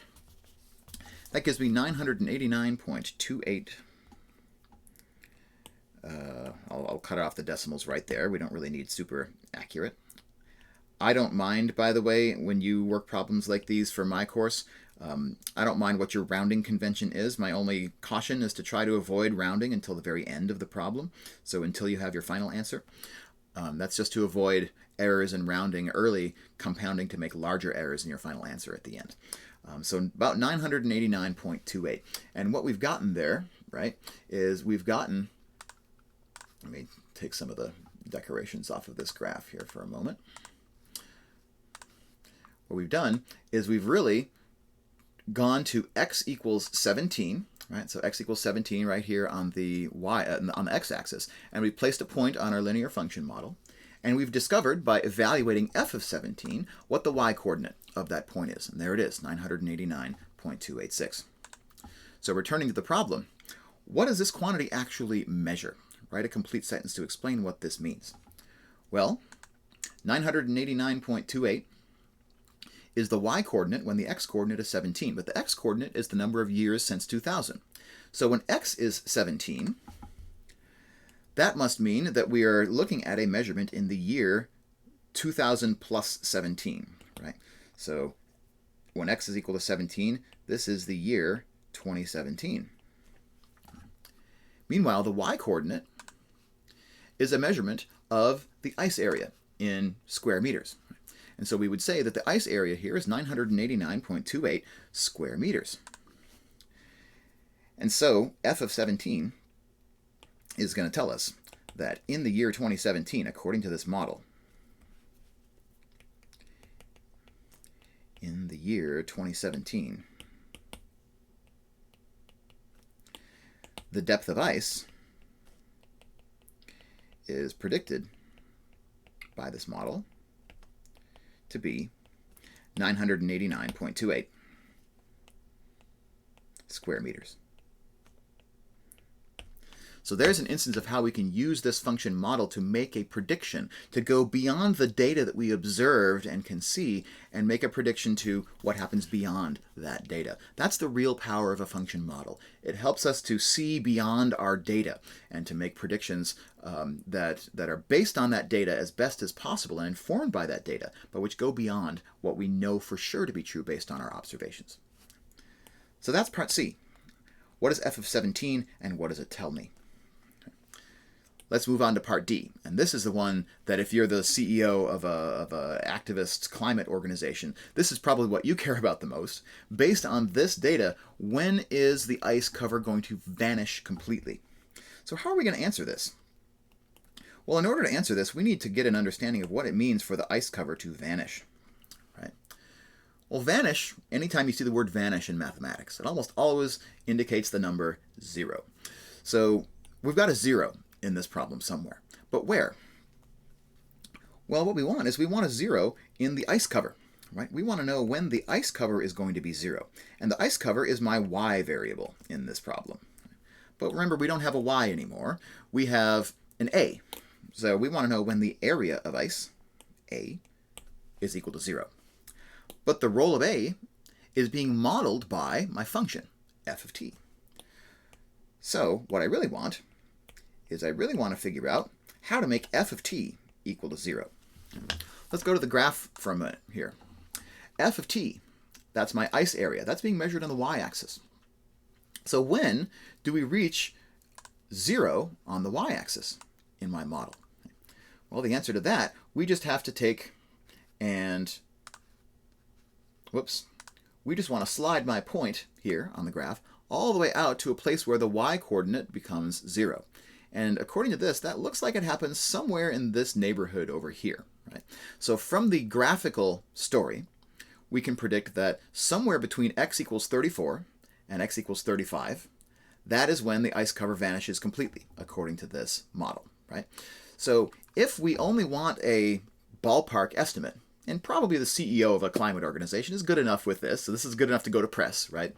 That gives me 989.28. I'll cut off the decimals right there. We don't really need super accurate. I don't mind, by the way, when you work problems like these for my course, I don't mind what your rounding convention is. My only caution is to try to avoid rounding until the very end of the problem, so until you have your final answer. That's just to avoid errors in rounding early, compounding to make larger errors in your final answer at the end. So about 989.28. And what we've gotten there, right, is we've gotten, let me take some of the decorations off of this graph here for a moment. What we've done is we've really gone to x equals 17, right? So x equals 17 right here on the on the x-axis, and we've placed a point on our linear function model, and we've discovered by evaluating f of 17 what the y-coordinate of that point is, and there it is, 989.286. So returning to the problem, what does this quantity actually measure? Write a complete sentence to explain what this means. Well, 989.28 is the y-coordinate when the x-coordinate is 17, but the x-coordinate is the number of years since 2000. So when x is 17, that must mean that we are looking at a measurement in the year 2000 plus 17, right? So when x is equal to 17, This is the year 2017. Meanwhile, the y-coordinate is a measurement of the ice area in square meters. And so we would say that the ice area here is 989.28 square meters. And so f of 17 is going to tell us that in the year 2017, according to this model, in the year 2017, the depth of ice is predicted by this model to be 989.28 square meters. So there's an instance of how we can use this function model to make a prediction, to go beyond the data that we observed and can see, and make a prediction to what happens beyond that data. That's the real power of a function model. It helps us to see beyond our data and to make predictions that are based on that data as best as possible and informed by that data, but which go beyond what we know for sure to be true based on our observations. So that's part C. What is f of 17 and what does it tell me? Let's move on to part D, and this is the one that if you're the CEO of a activist climate organization, this is probably what you care about the most. Based on this data, when is the ice cover going to vanish completely? So how are we going to answer this? Well, in order to answer this, we need to get an understanding of what it means for the ice cover to vanish. Right? Well, vanish, anytime you see the word vanish in mathematics, it almost always indicates the number 0. So we've got a 0 in this problem somewhere. But where? Well, what we want is we want a 0 in the ice cover, right? We want to know when the ice cover is going to be 0. And the ice cover is my y variable in this problem. But remember, we don't have a y anymore. We have an a. So we want to know when the area of ice, a, is equal to 0. But the role of a is being modeled by my function, f of t. So what I really want is I really want to figure out how to make f of t equal to 0. Let's go to the graph for a minute here. F of t, that's my ice area. That's being measured on the y-axis. So when do we reach 0 on the y-axis in my model? Well, the answer to that, we just have to take and, we just want to slide my point here on the graph all the way out to a place where the y-coordinate becomes 0. And according to this, that looks like it happens somewhere in this neighborhood over here. Right? So from the graphical story, we can predict that somewhere between x equals 34 and x equals 35, that is when the ice cover vanishes completely, according to this model. Right? So if we only want a ballpark estimate, and probably the CEO of a climate organization is good enough with this, so this is good enough to go to press, right?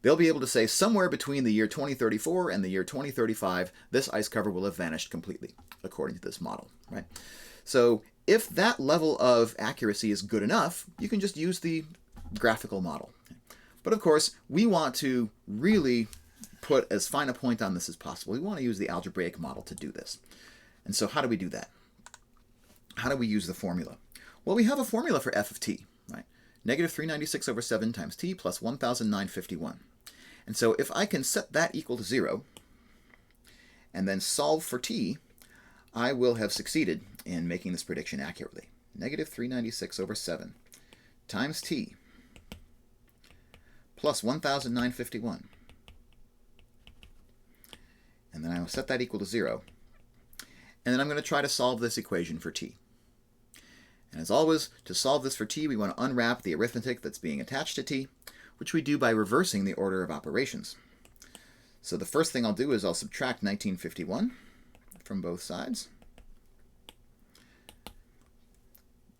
They'll be able to say somewhere between the year 2034 and the year 2035, this ice cover will have vanished completely, according to this model, right? So if that level of accuracy is good enough, you can just use the graphical model. But of course, we want to really put as fine a point on this as possible. We want to use the algebraic model to do this. And so how do we do that? How do we use the formula? Well, we have a formula for f of t, right? Negative 396 over 7 times t plus 1,951. And so if I can set that equal to 0 and then solve for t, I will have succeeded in making this prediction accurately. Negative 396 over 7 times t plus 1,951. And then I will set that equal to 0. And then I'm going to try to solve this equation for t. And as always, to solve this for t, we want to unwrap the arithmetic that's being attached to t, which we do by reversing the order of operations. So the first thing I'll do is I'll subtract 1951 from both sides.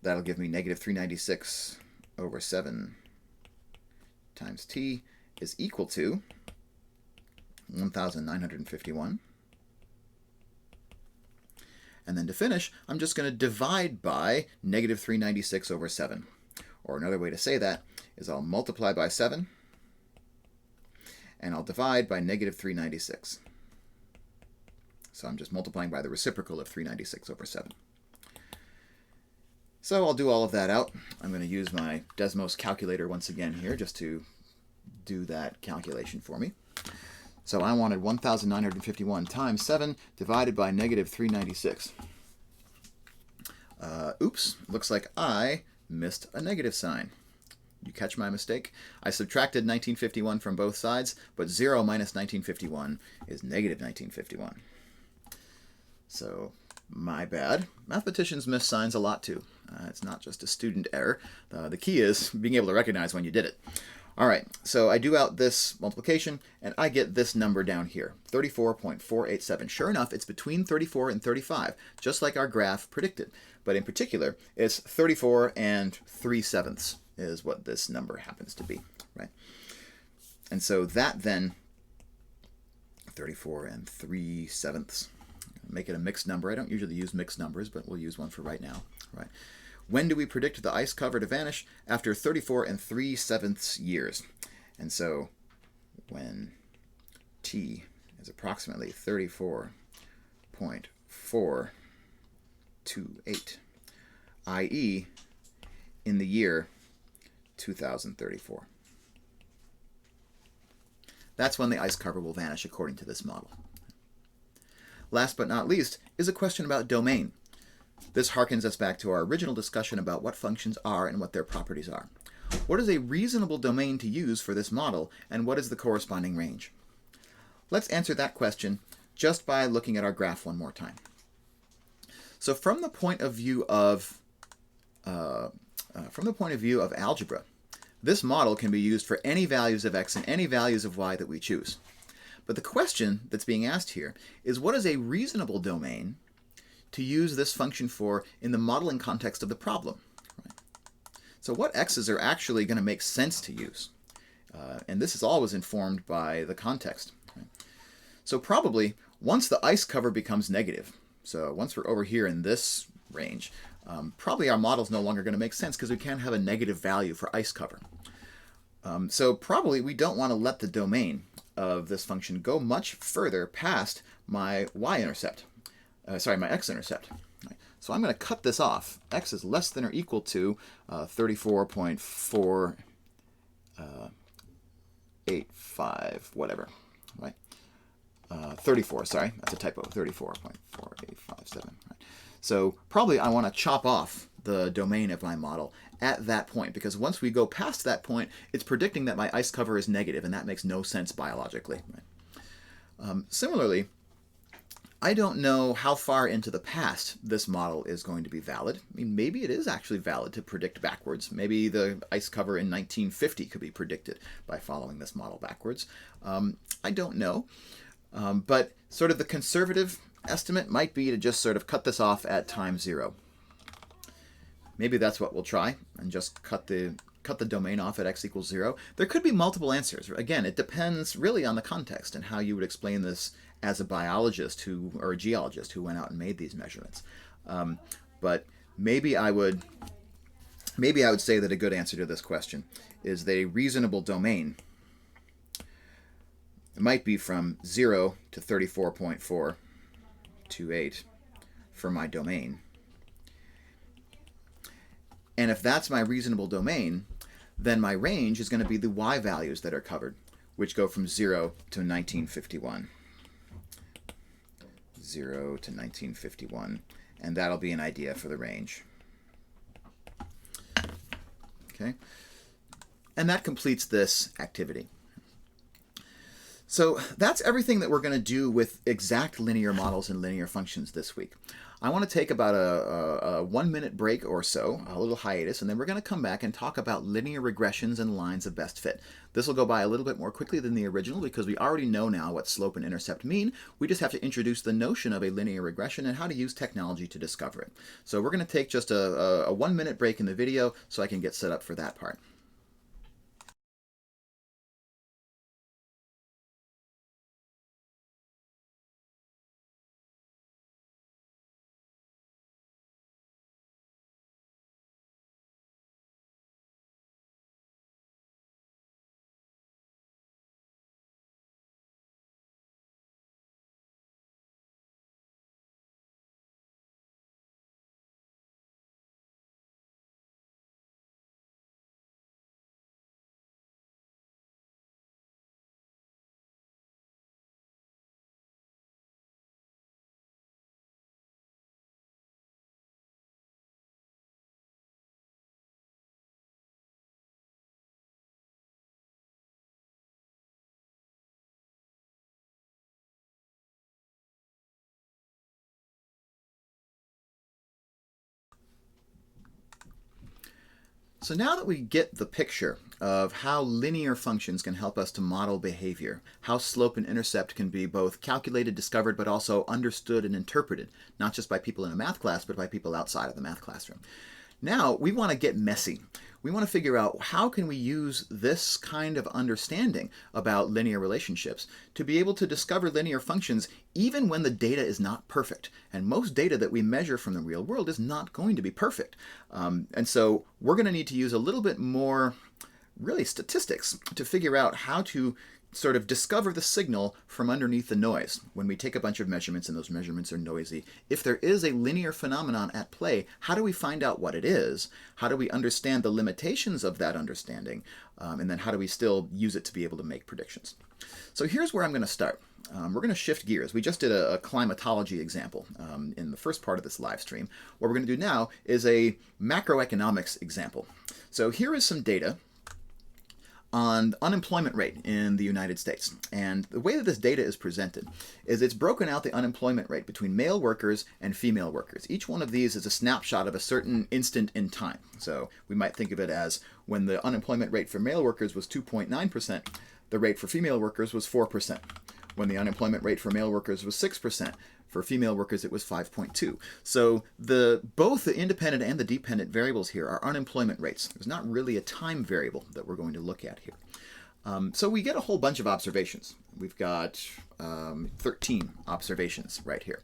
That'll give me negative 396 over 7 times t is equal to 1,951. And then to finish, I'm just going to divide by negative 396 over 7. Or another way to say that is I'll multiply by 7, and I'll divide by negative 396. So I'm just multiplying by the reciprocal of 396 over 7. So I'll do all of that out. I'm going to use my Desmos calculator once again here just to do that calculation for me. So I wanted 1,951 times 7 divided by negative 396. Oops, looks like I missed a negative sign. You catch my mistake? I subtracted 1951 from both sides, but 0 minus 1951 is negative 1951. So, my bad. Mathematicians miss signs a lot too. It's not just a student error. The key is being able to recognize when you did it. All right, so I do out this multiplication, and I get this number down here, 34.487. Sure enough, it's between 34 and 35, just like our graph predicted. But in particular, it's 34 and 3/7 is what this number happens to be, right? And so that then, 34 and 3/7, make it a mixed number. I don't usually use mixed numbers, but we'll use one for right now, right? When do we predict the ice cover to vanish? After 34 and 3/7 years. And so when t is approximately 34.428, i.e. in the year 2034. That's when the ice cover will vanish according to this model. Last but not least is a question about domain. This harkens us back to our original discussion about what functions are and what their properties are. What is a reasonable domain to use for this model, and what is the corresponding range? Let's answer that question just by looking at our graph one more time. So from the point of view of algebra, this model can be used for any values of x and any values of y that we choose. But the question that's being asked here is, what is a reasonable domain to use this function for in the modeling context of the problem? Right? So what x's are actually going to make sense to use? And this is always informed by the context. Right? So probably once the ice cover becomes negative, so once we're over here in this range, probably our model's no longer going to make sense because we can't have a negative value for ice cover. So probably we don't want to let the domain of this function go much further past my y-intercept. My x-intercept. Right. So I'm going to cut this off. X is less than or equal to 34.485, whatever. Right? 34, sorry, that's a typo, 34.4857. Right. So probably I want to chop off the domain of my model at that point, because once we go past that point, it's predicting that my ice cover is negative, and that makes no sense biologically. Right? Similarly, I don't know how far into the past this model is going to be valid. I mean, maybe it is actually valid to predict backwards. Maybe the ice cover in 1950 could be predicted by following this model backwards. I don't know. But sort of the conservative estimate might be to just sort of cut this off at time 0. Maybe that's what we'll try, and just cut the domain off at x equals 0. There could be multiple answers. Again, it depends really on the context and how you would explain this as a biologist or a geologist who went out and made these measurements. But maybe I would say that a good answer to this question is that a reasonable domain might be from 0 to 34.428 for my domain. And if that's my reasonable domain, then my range is going to be the y values that are covered, which go from 0 to 1951. 0 to 1951, and that'll be an idea for the range. Okay, and that completes this activity. So that's everything that we're going to do with exact linear models and linear functions this week. I want to take about a 1-minute break or so, a little hiatus, and then we're going to come back and talk about linear regressions and lines of best fit. This will go by a little bit more quickly than the original because we already know now what slope and intercept mean. We just have to introduce the notion of a linear regression and how to use technology to discover it. So we're going to take just a 1-minute break in the video so I can get set up for that part. So now that we get the picture of how linear functions can help us to model behavior, how slope and intercept can be both calculated, discovered, but also understood and interpreted, not just by people in a math class, but by people outside of the math classroom. Now we want to get messy. We want to figure out how can we use this kind of understanding about linear relationships to be able to discover linear functions even when the data is not perfect. And most data that we measure from the real world is not going to be perfect. And so we're going to need to use a little bit more, really, statistics to figure out how to sort of discover the signal from underneath the noise. When we take a bunch of measurements and those measurements are noisy, if there is a linear phenomenon at play, how do we find out what it is? How do we understand the limitations of that understanding? And then how do we still use it to be able to make predictions? So here's where I'm going to start. We're going to shift gears. We just did a climatology example in the first part of this live stream. What we're going to do now is a macroeconomics example. So here is some data on unemployment rate in the United States. And the way that this data is presented is it's broken out the unemployment rate between male workers and female workers. Each one of these is a snapshot of a certain instant in time. So we might think of it as when the unemployment rate for male workers was 2.9%, the rate for female workers was 4%. When the unemployment rate for male workers was 6%, for female workers, it was 5.2. So both the independent and the dependent variables here are unemployment rates. There's not really a time variable that we're going to look at here. So we get a whole bunch of observations. We've got 13 observations right here.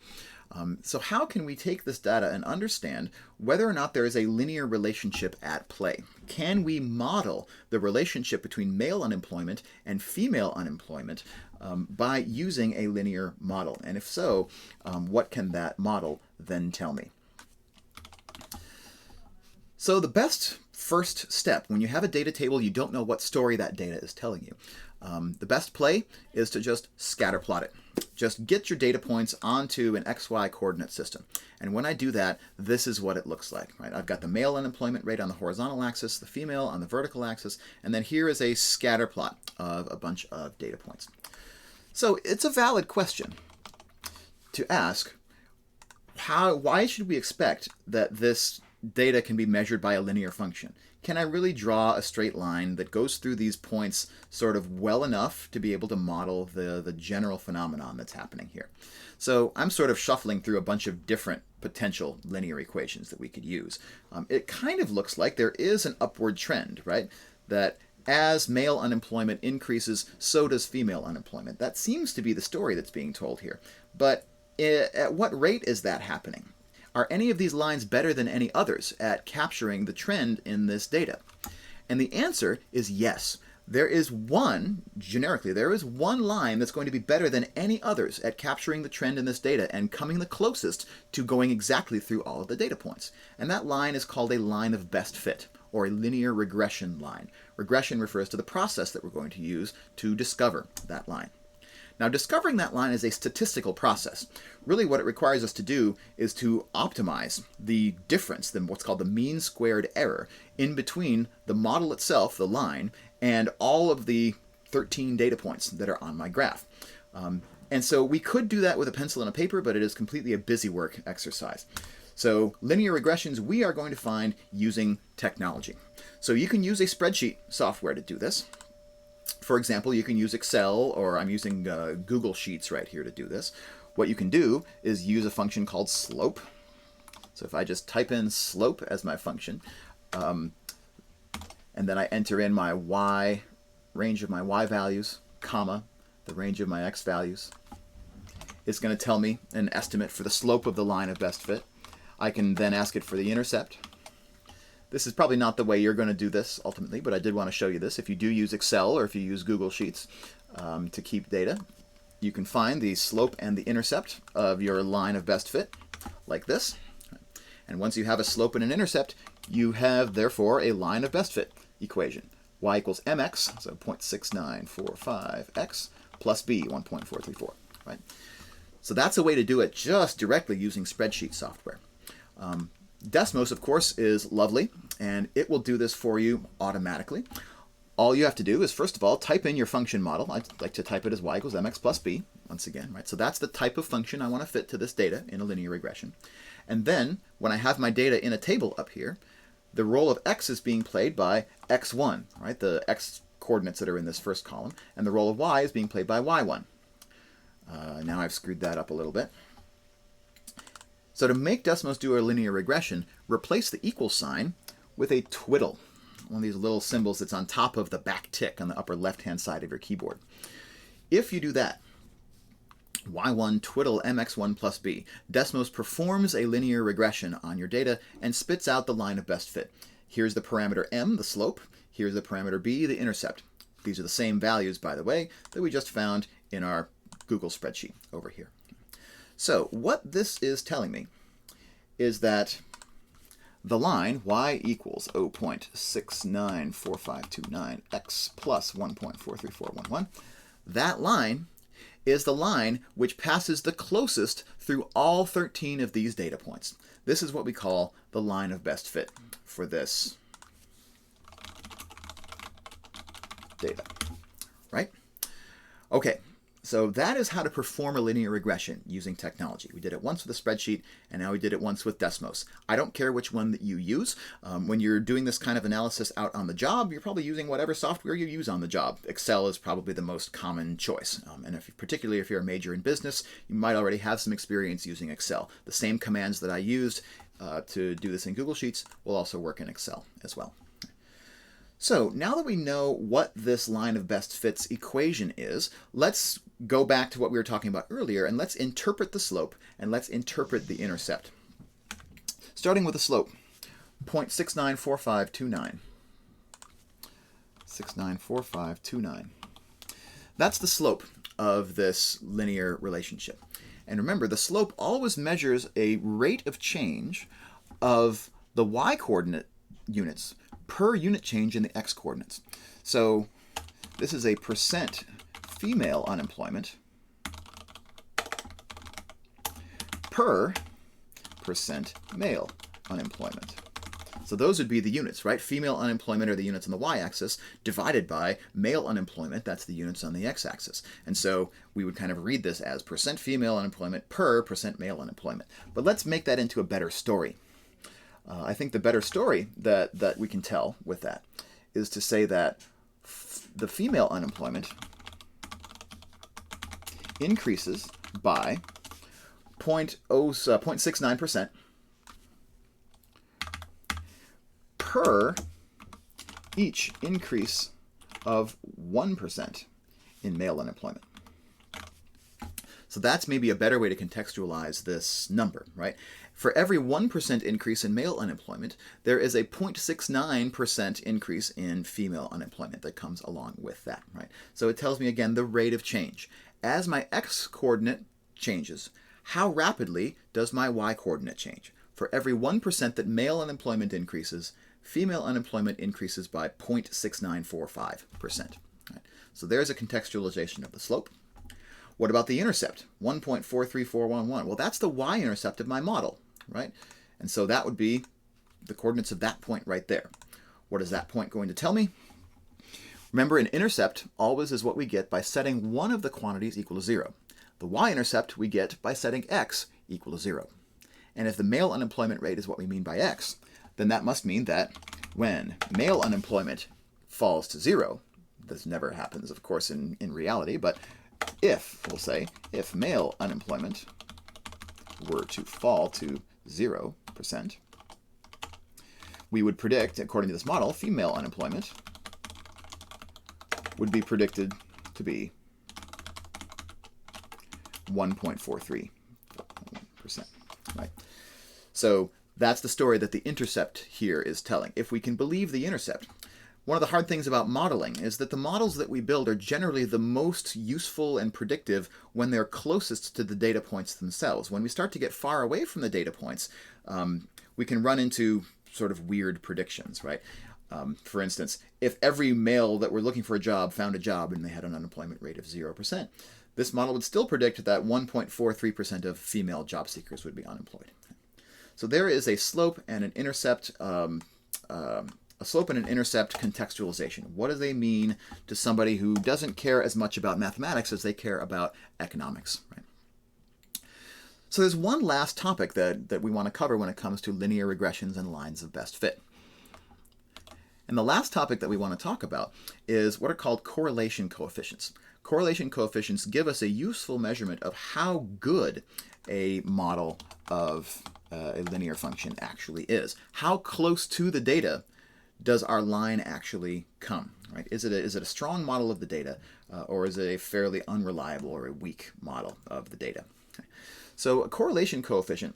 So how can we take this data and understand whether or not there is a linear relationship at play? Can we model the relationship between male unemployment and female unemployment by using a linear model? And if so, what can that model then tell me? So the best first step, when you have a data table, you don't know what story that data is telling you. The best play is to just scatter plot it. Just get your data points onto an XY coordinate system. And when I do that, this is what it looks like. Right? I've got the male unemployment rate on the horizontal axis, the female on the vertical axis, and then here is a scatter plot of a bunch of data points. So it's a valid question to ask, why should we expect that this data can be measured by a linear function? Can I really draw a straight line that goes through these points sort of well enough to be able to model the general phenomenon that's happening here? So I'm sort of shuffling through a bunch of different potential linear equations that we could use. It kind of looks like there is an upward trend, right? That as male unemployment increases, so does female unemployment. That seems to be the story that's being told here. But at what rate is that happening? Are any of these lines better than any others at capturing the trend in this data? And the answer is yes. There is one, generically, there is one line that's going to be better than any others at capturing the trend in this data and coming the closest to going exactly through all of the data points. And that line is called a line of best fit, or a linear regression line. Regression refers to the process that we're going to use to discover that line. Now, discovering that line is a statistical process. Really what it requires us to do is to optimize the difference, what's called the mean squared error, in between the model itself, the line, and all of the 13 data points that are on my graph. And so we could do that with a pencil and a paper, but it is completely a busy work exercise. So linear regressions we are going to find using technology. So you can use a spreadsheet software to do this. For example, you can use Excel, or I'm using Google Sheets right here to do this. What you can do is use a function called slope. So if I just type in slope as my function, and then I enter in my y, range of my y values, comma, the range of my x values, it's going to tell me an estimate for the slope of the line of best fit. I can then ask it for the intercept. This is probably not the way you're going to do this ultimately, but I did want to show you this. If you do use Excel or if you use Google Sheets to keep data, you can find the slope and the intercept of your line of best fit like this. And once you have a slope and an intercept, you have therefore a line of best fit equation. Y equals mx, so 0.6945x, plus b, 1.434. Right? So that's a way to do it just directly using spreadsheet software. Desmos, of course, is lovely, and it will do this for you automatically. All you have to do is, first of all, type in your function model. I like to type it as y equals mx plus b, once again, right? So that's the type of function I want to fit to this data in a linear regression. And then, when I have my data in a table up here, the role of x is being played by x1, right? The x coordinates that are in this first column, and the role of y is being played by y1. Now I've screwed that up a little bit. So to make Desmos do a linear regression, replace the equal sign with a twiddle, one of these little symbols that's on top of the back tick on the upper left-hand side of your keyboard. If you do that, y1 twiddle mx1 plus b, Desmos performs a linear regression on your data and spits out the line of best fit. Here's the parameter m, the slope. Here's the parameter b, the intercept. These are the same values, by the way, that we just found in our Google spreadsheet over here. So what this is telling me is that the line y equals 0.694529 x plus 1.43411, that line is the line which passes the closest through all 13 of these data points. This is what we call the line of best fit for this data, right? Okay, so that is how to perform a linear regression using technology. We did it once with a spreadsheet, and now we did it once with Desmos. I don't care which one that you use. When you're doing this kind of analysis out on the job, you're probably using whatever software you use on the job. Excel is probably the most common choice. And particularly if you're a major in business, you might already have some experience using Excel. The same commands that I used to do this in Google Sheets will also work in Excel as well. So now that we know what this line of best fits equation is, let's go back to what we were talking about earlier, and let's interpret the slope, and let's interpret the intercept. Starting with the slope, 0.694529. 694529. That's the slope of this linear relationship. And remember, the slope always measures a rate of change of the y-coordinate units per unit change in the x-coordinates. So this is a percent female unemployment per percent male unemployment. So those would be the units, right? Female unemployment are the units on the y-axis divided by male unemployment, that's the units on the x-axis. And so we would kind of read this as percent female unemployment per percent male unemployment. But let's make that into a better story. I think the better story that we can tell with that is to say that the female unemployment increases by 0.69% per each increase of 1% in male unemployment. So that's maybe a better way to contextualize this number, right? For every 1% increase in male unemployment, there is a 0.69% increase in female unemployment that comes along with that, right? So it tells me, again, the rate of change. As my x-coordinate changes, how rapidly does my y-coordinate change? For every 1% that male unemployment increases, female unemployment increases by 0.6945%. Right? So there's a contextualization of the slope. What about the intercept? 1.43411. Well, that's the y-intercept of my model, right? And so that would be the coordinates of that point right there. What is that point going to tell me? Remember, an intercept always is what we get by setting one of the quantities equal to 0. The y-intercept we get by setting x equal to 0. And if the male unemployment rate is what we mean by x, then that must mean that when male unemployment falls to 0, this never happens, of course, in reality, but if, we'll say, if male unemployment were to fall to 0%, we would predict, according to this model, female unemployment would be predicted to be 1.43%, right? So that's the story that the intercept here is telling. If we can believe the intercept, one of the hard things about modeling is that the models that we build are generally the most useful and predictive when they're closest to the data points themselves. When we start to get far away from the data points, we can run into sort of weird predictions, right? For instance, if every male that were looking for a job found a job and they had an unemployment rate of 0%, this model would still predict that 1.43% of female job seekers would be unemployed. So there is a slope and an intercept contextualization. What do they mean to somebody who doesn't care as much about mathematics as they care about economics, right? So there's one last topic that we want to cover when it comes to linear regressions and lines of best fit. And the last topic that we want to talk about is what are called correlation coefficients. Correlation coefficients give us a useful measurement of how good a model of a linear function actually is. How close to the data does our line actually come? Right? Is it a strong model of the data, or is it a fairly unreliable or a weak model of the data? Okay. So a correlation coefficient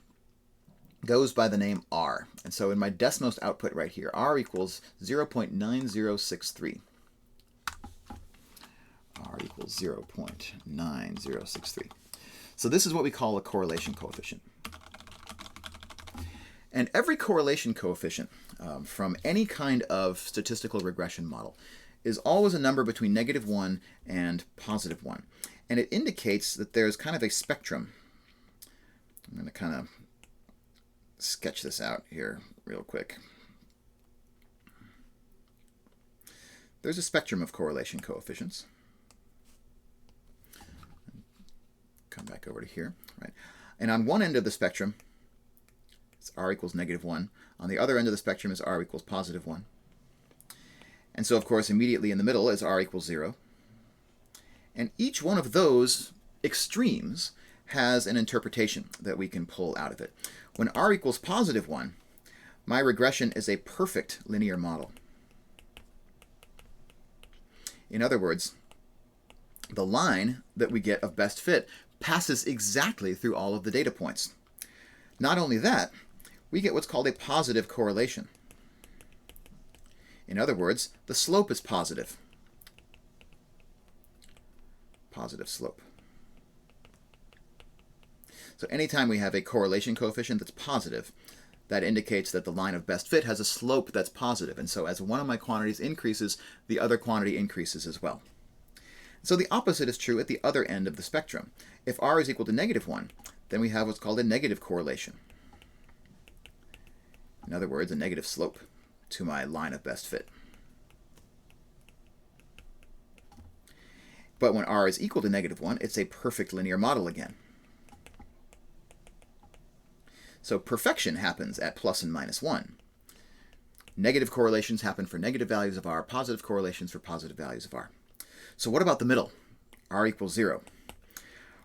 goes by the name R. And so in my Desmos output right here, R equals 0.9063. R equals 0.9063. So this is what we call a correlation coefficient. And every correlation coefficient from any kind of statistical regression model is always a number between -1 and +1. And it indicates that there's kind of a spectrum. I'm going to kind of sketch this out here real quick. There's a spectrum of correlation coefficients. Come back over to here, right? And on one end of the spectrum, it's R equals -1. On the other end of the spectrum is R equals +1. And so, of course, immediately in the middle is R equals 0. And each one of those extremes has an interpretation that we can pull out of it. When R equals +1, my regression is a perfect linear model. In other words, the line that we get of best fit passes exactly through all of the data points. Not only that, we get what's called a positive correlation. In other words, the slope is positive. Positive slope. So anytime we have a correlation coefficient that's positive, that indicates that the line of best fit has a slope that's positive. And so as one of my quantities increases, the other quantity increases as well. So the opposite is true at the other end of the spectrum. If R is equal to -1, then we have what's called a negative correlation. In other words, a negative slope to my line of best fit. But when R is equal to -1, it's a perfect linear model again. So perfection happens at plus and -1. Negative correlations happen for negative values of R, positive correlations for positive values of R. So what about the middle? R equals 0.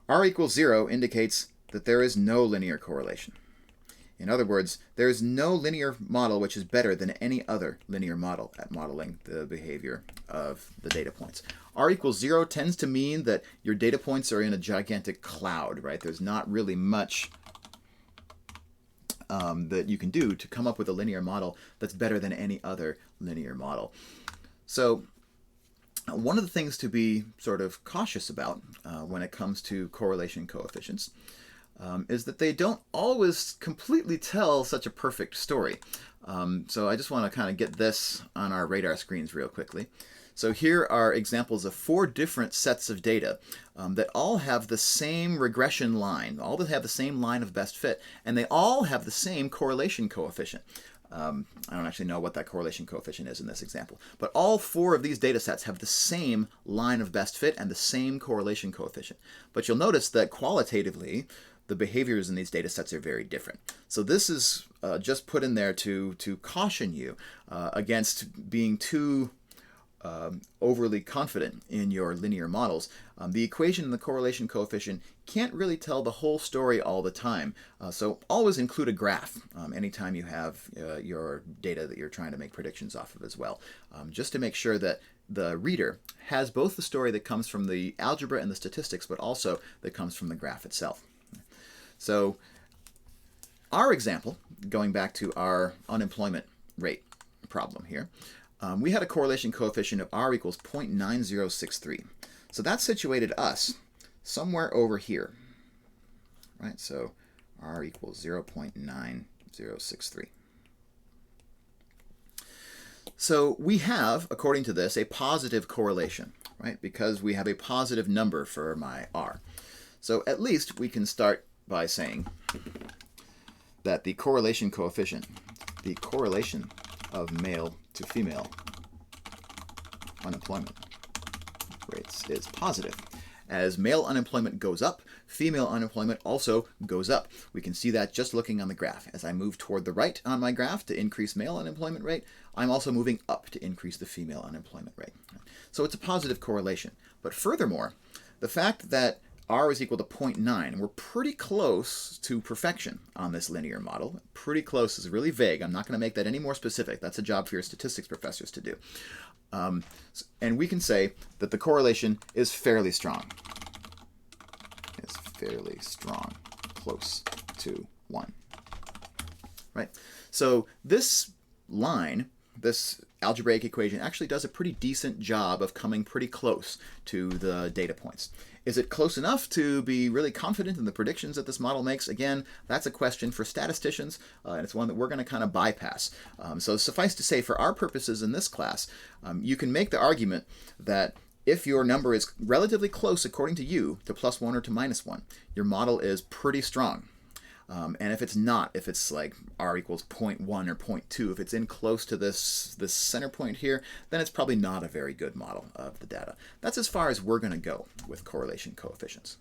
R equals 0 indicates that there is no linear correlation. In other words, there is no linear model which is better than any other linear model at modeling the behavior of the data points. R equals 0 tends to mean that your data points are in a gigantic cloud, right? There's not really much that you can do to come up with a linear model that's better than any other linear model. So one of the things to be sort of cautious about when it comes to correlation coefficients is that they don't always completely tell such a perfect story. So I just want to kind of get this on our radar screens real quickly. So here are examples of 4 different sets of data that all have the same regression line, all that have the same line of best fit, and they all have the same correlation coefficient. I don't actually know what that correlation coefficient is in this example, but all 4 of these data sets have the same line of best fit and the same correlation coefficient. But you'll notice that qualitatively, the behaviors in these data sets are very different. So this is just put in there to caution you against being too overly confident in your linear models. The equation and the correlation coefficient can't really tell the whole story all the time. So always include a graph anytime you have your data that you're trying to make predictions off of as well, just to make sure that the reader has both the story that comes from the algebra and the statistics, but also that comes from the graph itself. So our example, going back to our unemployment rate problem here, we had a correlation coefficient of R equals 0.9063. So that situated us somewhere over here, right? So R equals 0.9063. So we have, according to this, a positive correlation, right? Because we have a positive number for my R. So at least we can start by saying that the correlation coefficient, the correlation of male to female unemployment rates is positive. As male unemployment goes up, female unemployment also goes up. We can see that just looking on the graph. As I move toward the right on my graph to increase male unemployment rate, I'm also moving up to increase the female unemployment rate. So it's a positive correlation. But furthermore, the fact that R is equal to 0.9, and we're pretty close to perfection on this linear model. Pretty close is really vague. I'm not going to make that any more specific. That's a job for your statistics professors to do. And we can say that the correlation is fairly strong. It's fairly strong, close to 1. Right? So this line, this algebraic equation, actually does a pretty decent job of coming pretty close to the data points. Is it close enough to be really confident in the predictions that this model makes? Again, that's a question for statisticians, and it's one that we're going to kind of bypass. So suffice to say, for our purposes in this class, you can make the argument that if your number is relatively close, according to you, to +1 or to -1, your model is pretty strong. And if it's not, if it's like R equals 0.1 or 0.2, if it's in close to this center point here, then it's probably not a very good model of the data. That's as far as we're going to go with correlation coefficients.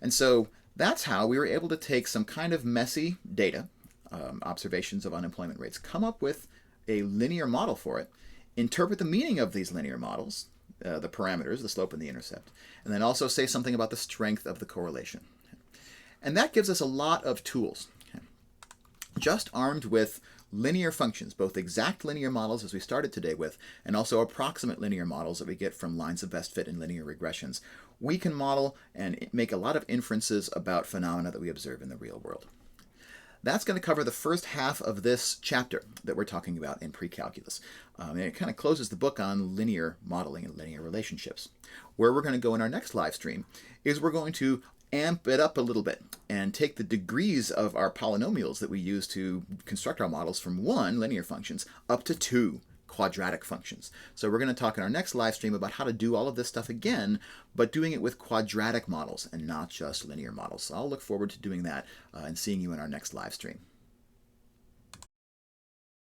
And so that's how we were able to take some kind of messy data, observations of unemployment rates, come up with a linear model for it, interpret the meaning of these linear models, the parameters, the slope and the intercept, and then also say something about the strength of the correlation. And that gives us a lot of tools. Just armed with linear functions, both exact linear models as we started today with, and also approximate linear models that we get from lines of best fit and linear regressions, we can model and make a lot of inferences about phenomena that we observe in the real world. That's going to cover the first half of this chapter that we're talking about in pre-calculus. And it kind of closes the book on linear modeling and linear relationships. Where we're going to go in our next live stream is we're going to amp it up a little bit and take the degrees of our polynomials that we use to construct our models from 1, linear functions, up to 2, quadratic functions. So we're going to talk in our next live stream about how to do all of this stuff again, but doing it with quadratic models and not just linear models. So I'll look forward to doing that and seeing you in our next live stream.